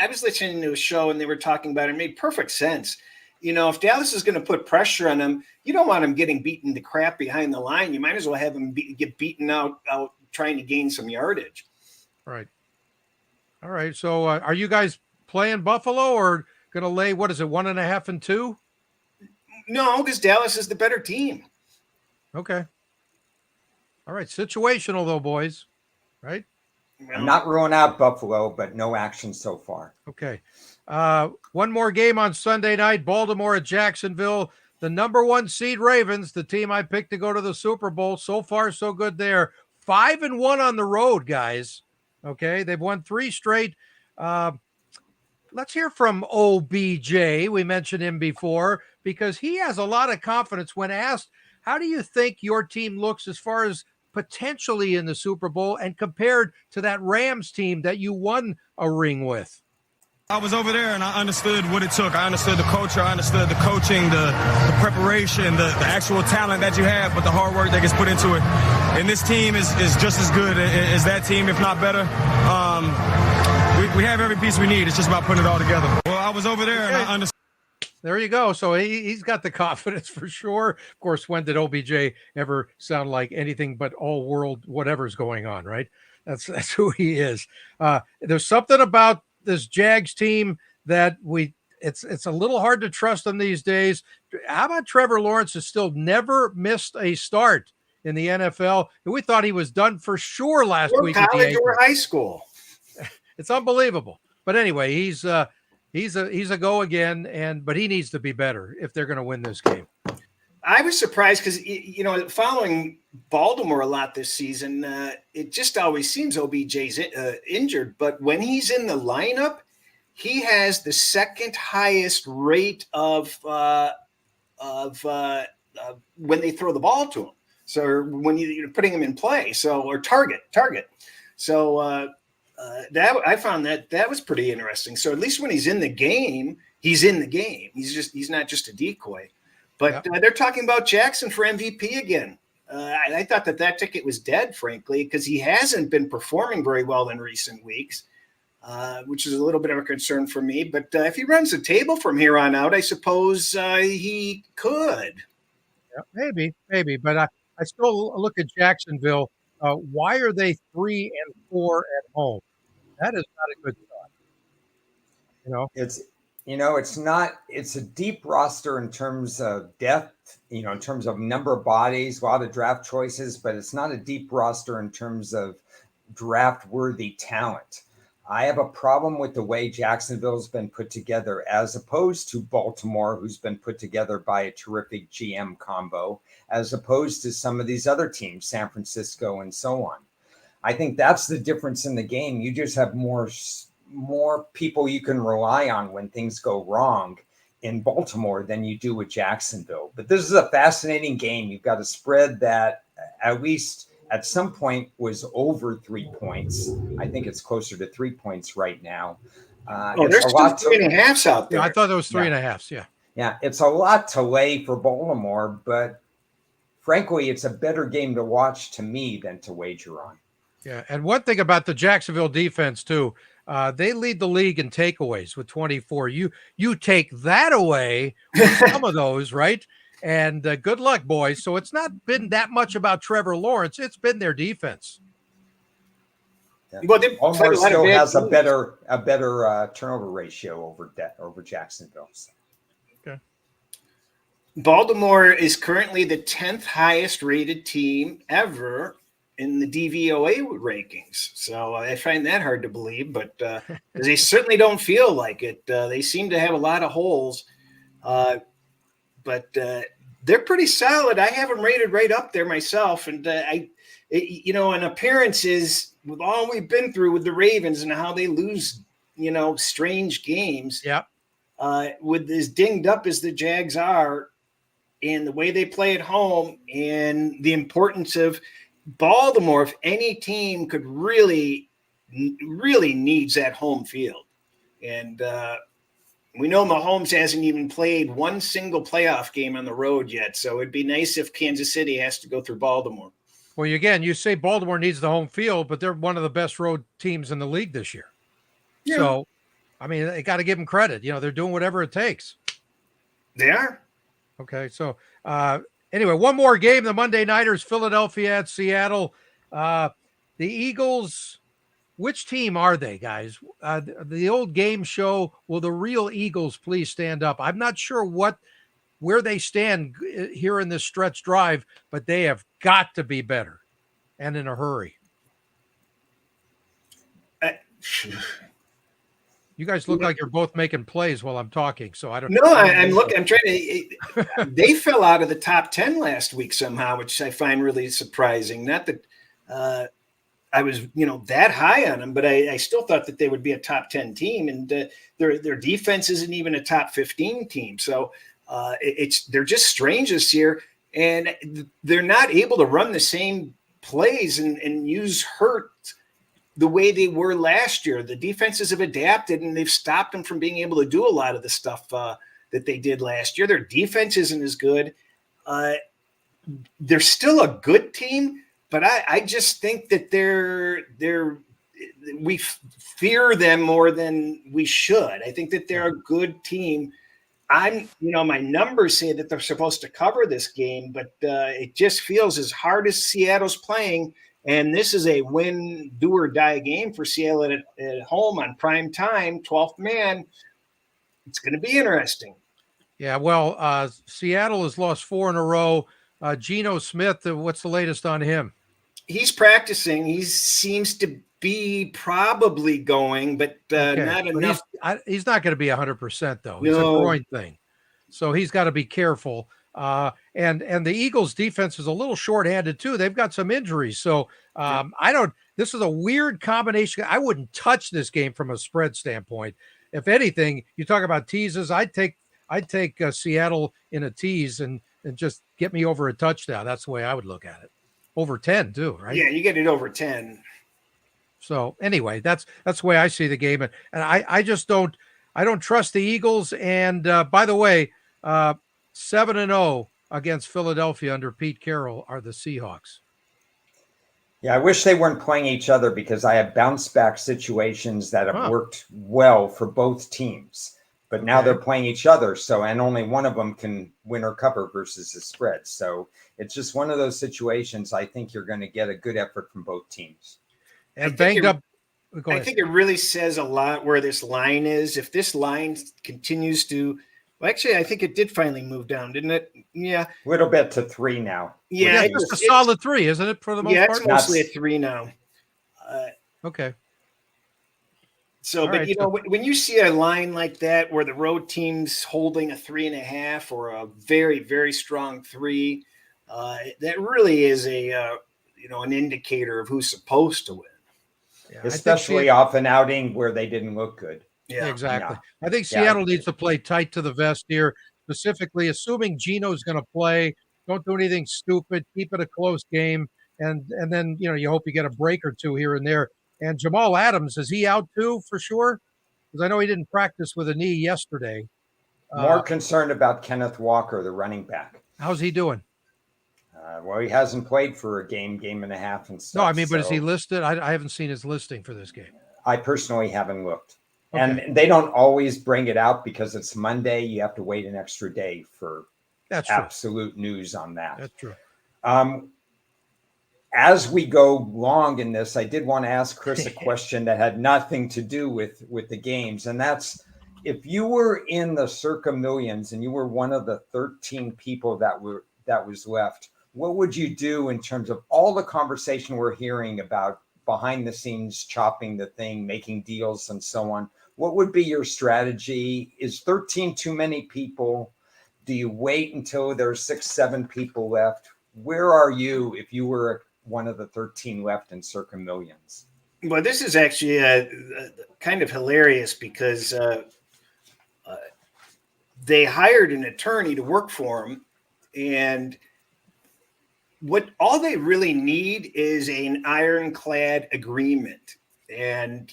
Speaker 1: was listening to a show and they were talking about it. It made perfect sense. If Dallas is going to put pressure on him, you don't want him getting beaten to crap behind the line. You might as well have him get beaten out trying to gain some yardage.
Speaker 2: Right. All right. So are you guys playing Buffalo or going to lay, 1.5 and 2?
Speaker 1: No, because Dallas is the better team.
Speaker 2: Okay. All right. Situational though, boys. Right?
Speaker 3: I'm not ruling out Buffalo, but no action so far.
Speaker 2: Okay. One more game on Sunday night, Baltimore at Jacksonville. The number 1 seed Ravens, the team I picked to go to the Super Bowl. So far, so good there. 5-1 on the road, guys. Okay. They've won 3 straight. Let's hear from OBJ. We mentioned him before because he has a lot of confidence when asked, how do you think your team looks as far as potentially in the Super Bowl and compared to that Rams team that you won a ring with?
Speaker 8: I was over there and I understood what it took. I understood the culture. I understood the coaching, the preparation, the actual talent that you have, but the hard work that gets put into it. And this team is just as good as that team, if not better. We have every piece we need. It's just about putting it all together. Well, I was over there and I understood.
Speaker 2: There you go. So he's got the confidence for sure. Of course, when did OBJ ever sound like anything but all world whatever's going on, right? That's who he is. There's something about this Jags team that it's a little hard to trust them these days. How about Trevor Lawrence has still never missed a start in the NFL? And we thought he was done for sure last week.
Speaker 1: College or high school.
Speaker 2: It's unbelievable. But anyway, he's a go again, but he needs to be better if they're going to win this game.
Speaker 1: I was surprised because, following Baltimore a lot this season, it just always seems OBJ's injured. But when he's in the lineup, he has the second highest rate of when they throw the ball to him. So when you're putting him in play, or target. So that I found that was pretty interesting. So at least when he's in the game, he's in the game. He's not just a decoy. But they're talking about Jackson for MVP again. I thought that ticket was dead, frankly, because he hasn't been performing very well in recent weeks, which is a little bit of a concern for me. But if he runs the table from here on out, I suppose he could.
Speaker 2: Yeah, maybe. But I still look at Jacksonville. Why are they 3-4 at home? That is not a good start.
Speaker 3: It's a deep roster in terms of depth, in terms of number of bodies, a lot of draft choices, but it's not a deep roster in terms of draft worthy talent. I have a problem with the way Jacksonville's been put together as opposed to Baltimore, who's been put together by a terrific GM combo, as opposed to some of these other teams, San Francisco and so on. I think that's the difference in the game. You just have more people you can rely on when things go wrong in Baltimore than you do with Jacksonville. But this is a fascinating game. You've got a spread that at least at some point was over 3 points. I think it's closer to 3 points right now.
Speaker 1: There's still 3.5 out there.
Speaker 2: Yeah, I thought it was 3.5. Yeah.
Speaker 3: Yeah, it's a lot to lay for Baltimore, but frankly, it's a better game to watch to me than to wager on.
Speaker 2: Yeah, and one thing about the Jacksonville defense too, they lead the league in takeaways with 24. You take that away with some of those, right? And good luck, boys. So it's not been that much about Trevor Lawrence; it's been their defense.
Speaker 3: Yeah. Well, Baltimore still has a better turnover ratio over Jacksonville.
Speaker 2: Okay.
Speaker 1: Baltimore is currently the 10th highest rated team ever in the DVOA rankings. So I find that hard to believe, but they certainly don't feel like it. They seem to have a lot of holes, but they're pretty solid. I have them rated right up there myself. And an appearances with all we've been through with the Ravens and how they lose, strange games.
Speaker 2: Yeah.
Speaker 1: With as dinged up as the Jags are and the way they play at home and the importance of Baltimore, if any team could really needs that home field. And we know Mahomes hasn't even played one single playoff game on the road yet. So it'd be nice if Kansas City has to go through Baltimore.
Speaker 2: Well, you say Baltimore needs the home field, but they're one of the best road teams in the league this year. Yeah. So, I mean, they got to give them credit. They're doing whatever it takes.
Speaker 1: They are.
Speaker 2: Okay. So, anyway, one more game. The Monday Nighters, Philadelphia at Seattle. The Eagles, which team are they, guys? The old game show, will the real Eagles please stand up? I'm not sure what where they stand here in this stretch drive, but they have got to be better and in a hurry. You guys look like you're both making plays while I'm talking, so I don't.
Speaker 1: No, I'm looking. I'm trying to. They fell out of the top 10 last week somehow, which I find really surprising. Not that I was, that high on them, but I still thought that they would be a top 10 team, and their defense isn't even a top 15 team. So they're just strange this year, and they're not able to run the same plays and use Hurt the way they were last year. The defenses have adapted, and they've stopped them from being able to do a lot of the stuff that they did last year. Their defense isn't as good. They're still a good team, but I just think that we fear them more than we should. I think that they're a good team. My numbers say that they're supposed to cover this game, but it just feels as hard as Seattle's playing. And this is a win, do or die game for Seattle at home on prime time, 12th man. It's going to be interesting.
Speaker 2: Yeah, well, Seattle has lost 4 in a row. Geno Smith, what's the latest on him?
Speaker 1: He's practicing. He seems to be probably going, but not enough.
Speaker 2: He's not going to be 100%, though. It's a groin thing. So he's got to be careful. And the Eagles defense is a little shorthanded too. They've got some injuries. So this is a weird combination. I wouldn't touch this game from a spread standpoint. If anything, you talk about teases, I'd take Seattle in a tease and just get me over a touchdown. That's the way I would look at it. Over 10 too, right?
Speaker 1: Yeah, you get it over 10.
Speaker 2: So anyway, that's the way I see the game. And I just don't trust the Eagles. And by the way, 7-0 against Philadelphia under Pete Carroll are the Seahawks.
Speaker 3: Yeah, I wish they weren't playing each other, because I have bounce back situations that have worked well for both teams. But now they're playing each other, and only one of them can win or cover versus the spread. So it's just one of those situations. I think you're going to get a good effort from both teams.
Speaker 2: And banged up.
Speaker 1: I think it really says a lot where this line is. If this line continues to – well, actually, I think it did finally move down, didn't it? Yeah.
Speaker 3: A little bit to 3 now.
Speaker 2: Yeah, it's a solid 3, isn't it, for the most part?
Speaker 1: Yeah, it's mostly a 3 now.
Speaker 2: Okay.
Speaker 1: So, when you see a line like that where the road team's holding a 3.5 or a very, very strong 3, that really is an indicator of who's supposed to win.
Speaker 3: Yeah, especially off an outing where they didn't look good.
Speaker 2: Yeah, exactly. Yeah. I think Seattle needs to play tight to the vest here, specifically assuming Geno's going to play. Don't do anything stupid. Keep it a close game, and then you hope you get a break or two here and there. And Jamal Adams, is he out too for sure? Because I know he didn't practice with a knee yesterday.
Speaker 3: More concerned about Kenneth Walker, the running back.
Speaker 2: How's he doing?
Speaker 3: Well, he hasn't played for a game and a half and stuff.
Speaker 2: No, I mean, but is he listed? I haven't seen his listing for this game.
Speaker 3: I personally haven't looked.
Speaker 2: Okay.
Speaker 3: And they don't always bring it out because it's Monday. You have to wait an extra day for absolute news on that.
Speaker 2: That's true.
Speaker 3: As we go long in this, I did want to ask Cris a question that had nothing to do with the games. And that's, if you were in the Circa Millions and you were one of the 13 people that was left, what would you do in terms of all the conversation we're hearing about behind the scenes, chopping the thing, making deals and so on? What would be your strategy? Is 13 too many people? Do you wait until there's 6, 7 people left? Where are you if you were one of the 13 left in Circa Millions?
Speaker 1: Well, this is actually kind of hilarious because they hired an attorney to work for them, and all they really need is an ironclad agreement. And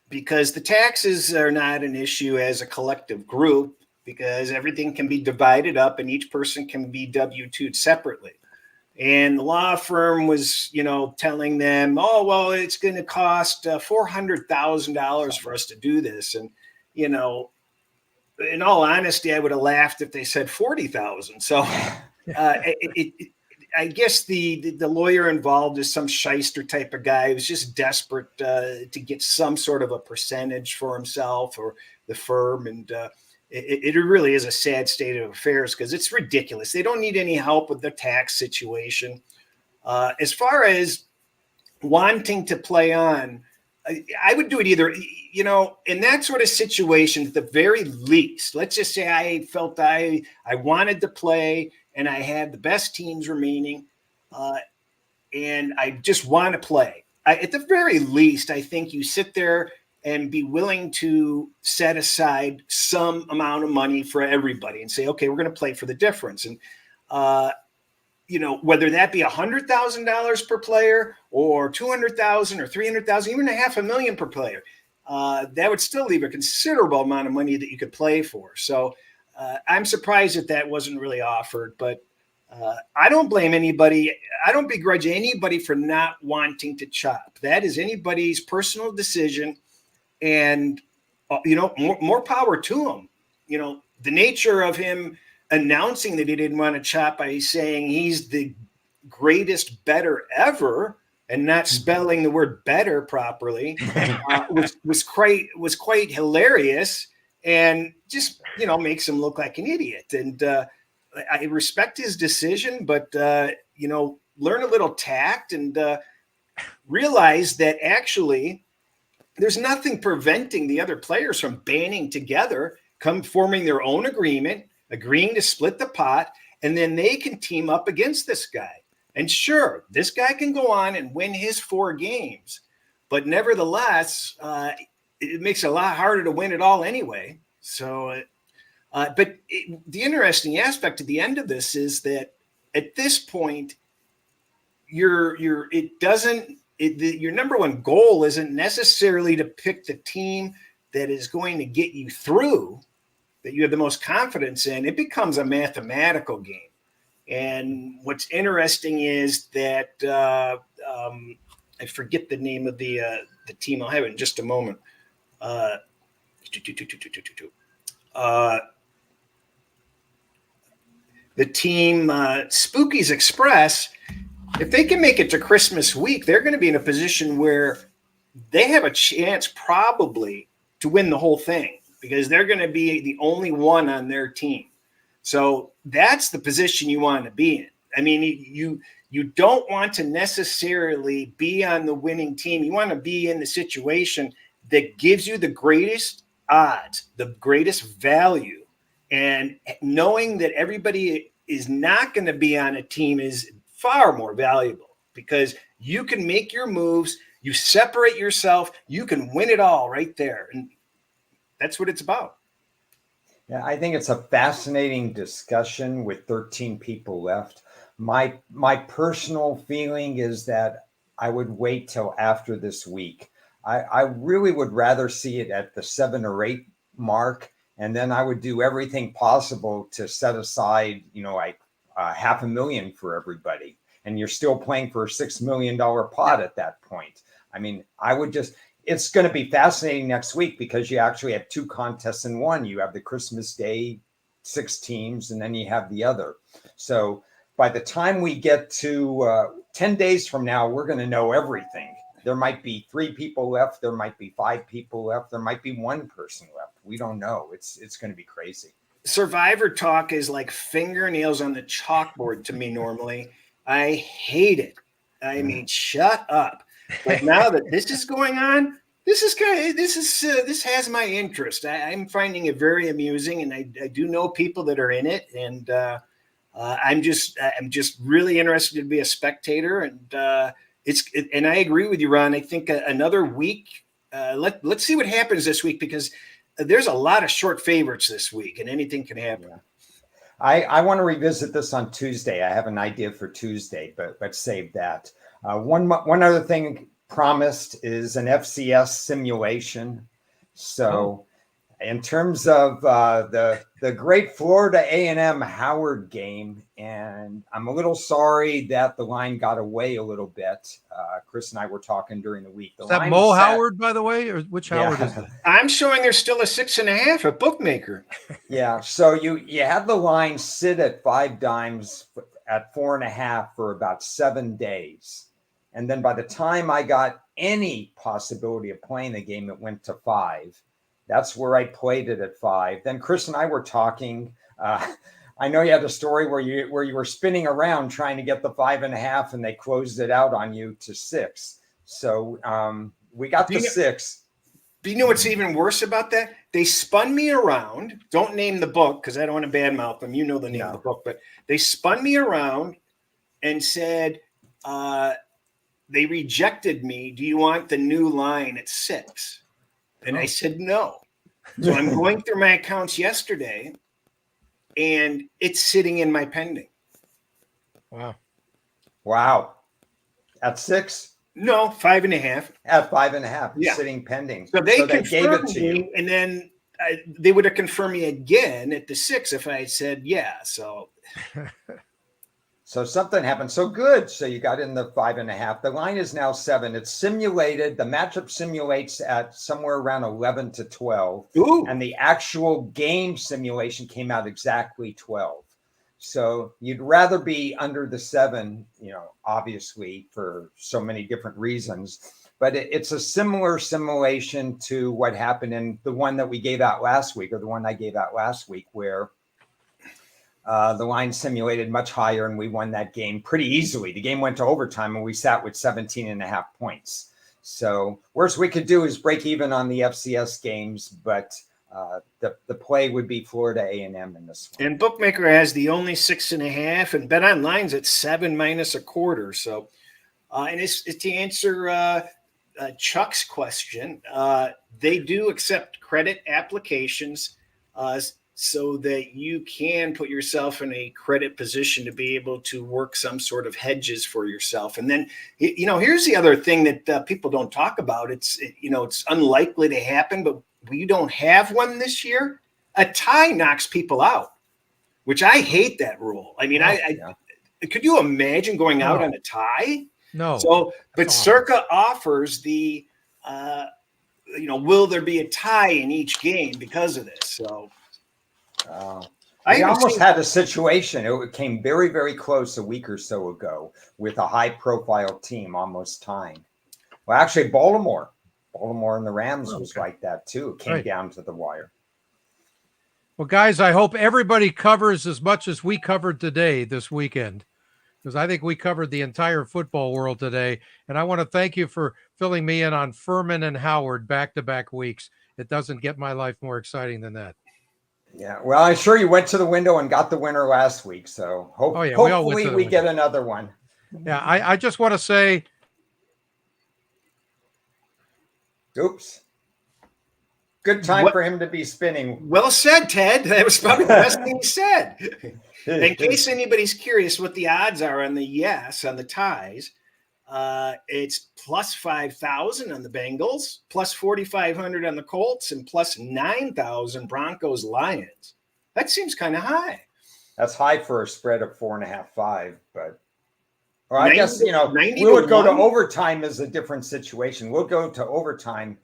Speaker 1: because the taxes are not an issue as a collective group, because everything can be divided up and each person can be W-2'd separately. And the law firm was, telling them, oh, well, it's going to cost $400,000 for us to do this. And, in all honesty, I would have laughed if they said 40,000. So I guess the lawyer involved is some shyster type of guy who's just desperate to get some sort of a percentage for himself or the firm. And it really is a sad state of affairs because it's ridiculous. They don't need any help with the tax situation. As far as wanting to play on, I would do it either, in that sort of situation, at the very least. Let's just say I felt I wanted to play and I had the best teams remaining, and I just want to play. At the very least, I think you sit there and be willing to set aside some amount of money for everybody and say, okay, we're going to play for the difference. And, whether that be $100,000 per player or $200,000 or $300,000, even $500,000 per player, that would still leave a considerable amount of money that you could play for. So I'm surprised that wasn't really offered, but I don't blame anybody. I don't begrudge anybody for not wanting to chop. That is anybody's personal decision, and more power to him. The nature of him announcing that he didn't want to chop by saying he's the greatest better ever and not spelling the word better properly was quite hilarious, and just makes him look like an idiot. And I respect his decision, but learn a little tact and realize that actually there's nothing preventing the other players from banding together, forming their own agreement, agreeing to split the pot, and then they can team up against this guy. And sure, this guy can go on and win his 4 games, but nevertheless, it makes it a lot harder to win it all anyway. So, the interesting aspect at the end of this is that at this point, your number one goal isn't necessarily to pick the team that is going to get you through, that you have the most confidence in. It becomes a mathematical game. And what's interesting is that I forget the name of the team. I'll have it in just a moment. The team Spookies Express, if they can make it to Christmas week, they're going to be in a position where they have a chance probably to win the whole thing, because they're going to be the only one on their team. So that's the position you want to be in. I mean, you don't want to necessarily be on the winning team. You want to be in the situation that gives you the greatest odds, the greatest value. And knowing that everybody is not going to be on a team is far more valuable, because you can make your moves, you separate yourself, you can win it all right there. And that's what it's about.
Speaker 3: Yeah, I think it's a fascinating discussion with 13 people left. My personal feeling is that I would wait till after this week. I really would rather see it at the 7 or 8 mark, and then I would do everything possible to set aside, like $500,000 for everybody. And you're still playing for a $6 million pot at that point. I mean, it's going to be fascinating next week, because you actually have 2 contests in one. You have the Christmas Day 6 teams, and then you have the other. So by the time we get to 10 days from now, we're going to know everything. There might be 3 people left. There might be 5 people left. There might be 1 person left. We don't know. It's going to be crazy.
Speaker 1: Survivor talk is like fingernails on the chalkboard to me normally. I hate it. I mean, shut up. But now that this is going on, this has my interest. I'm finding it very amusing, and I do know people that are in it, and I'm just really interested to be a spectator. And and I agree with you, Ron. I think another week. Let's see what happens this week, because there's a lot of short favorites this week, and anything can happen.
Speaker 3: Yeah. I want to revisit this on Tuesday. I have an idea for Tuesday, but save that. One other thing promised is an FCS simulation. So in terms of the great Florida A&M Howard game, and I'm a little sorry that the line got away a little bit. Chris and I were talking during the week.
Speaker 2: Is that Mo Howard, by the way, or which Howard is it?
Speaker 1: I'm showing there's still a 6.5 at Bookmaker.
Speaker 3: Yeah, so you had the line sit at 5 dimes at 4.5 for about 7 days. And then by the time I got any possibility of playing the game, it went to 5. That's where I played it at 5. Then Cris and I were talking. I know you had a story where you were spinning around trying to get the 5.5, and they closed it out on you to 6. So we got the 6.
Speaker 1: Do you know what's even worse about that? They spun me around. Don't name the book because I don't want to badmouth them. You know the name of the book, but they spun me around and said they rejected me. Do you want the new line at 6? And I said no. So I'm going through my accounts yesterday, and it's sitting in my pending.
Speaker 3: Wow. At 6?
Speaker 1: No, 5.5.
Speaker 3: At 5.5, sitting pending.
Speaker 1: So they
Speaker 3: gave it to
Speaker 1: you, and then they would have confirmed me again at the 6 if I had said yeah. So
Speaker 3: something happened. So good. So you got in the 5.5. The line is now 7. It's simulated. The matchup simulates at somewhere around 11 to 12.
Speaker 1: Ooh.
Speaker 3: And the actual game simulation came out exactly 12. So you'd rather be under the 7, obviously for so many different reasons. But it's a similar simulation to what happened in the one that we gave out last week, or the one I gave out last week, where the line simulated much higher and we won that game pretty easily. The game went to overtime and we sat with 17.5 points. So worst we could do is break even on the FCS games, but the play would be Florida A&M in this one.
Speaker 1: And Bookmaker has the only 6.5, and Bet Online's at 7 minus a quarter. So, and it's to answer Chuck's question, they do accept credit applications so that you can put yourself in a credit position to be able to work some sort of hedges for yourself. And then, here's the other thing that people don't talk about. It's unlikely to happen, but we don't have one this year. A tie knocks people out, which I hate that rule. I mean, could you imagine going out on a tie?
Speaker 2: No.
Speaker 1: So, but Circa offers the, will there be a tie in each game because of this? So,
Speaker 3: I almost had a situation. It came very, very close a week or so ago with a high-profile team almost tying. Well, actually, Baltimore and the Rams was like that too. It came down to the wire.
Speaker 2: Well, guys, I hope everybody covers as much as we covered today this weekend, because I think we covered the entire football world today. And I want to thank you for filling me in on Furman and Howard back-to-back weeks. It doesn't get my life more exciting than that.
Speaker 3: Yeah, well, I'm sure you went to the window and got the winner last week. So hopefully we get another one.
Speaker 2: Yeah, I just want to say,
Speaker 3: oops. Good time for him to be spinning.
Speaker 1: Well said, Ted. That was probably the best thing he said. In case anybody's curious what the odds are on the on the ties, it's plus 5,000 on the Bengals, plus 4,500 on the Colts, and plus 9,000 Broncos Lions. That seems kind of high.
Speaker 3: That's high for a spread of 4.5, 5, but I guess, we would go to overtime is a different situation. We'll go to overtime.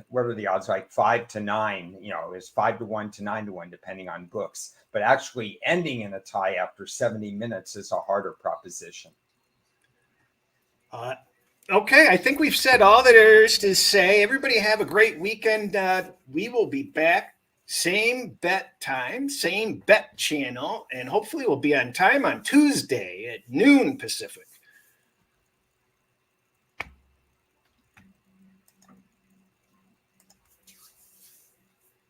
Speaker 3: What are the odds? Like 5 to 9, is 5 to 1 to 9 to 1, depending on books. But actually ending in a tie after 70 minutes is a harder proposition.
Speaker 1: Okay, I think we've said all that there is to say. Everybody have a great weekend. We will be back. Same bet time, same bet channel, and hopefully we'll be on time on Tuesday at noon Pacific.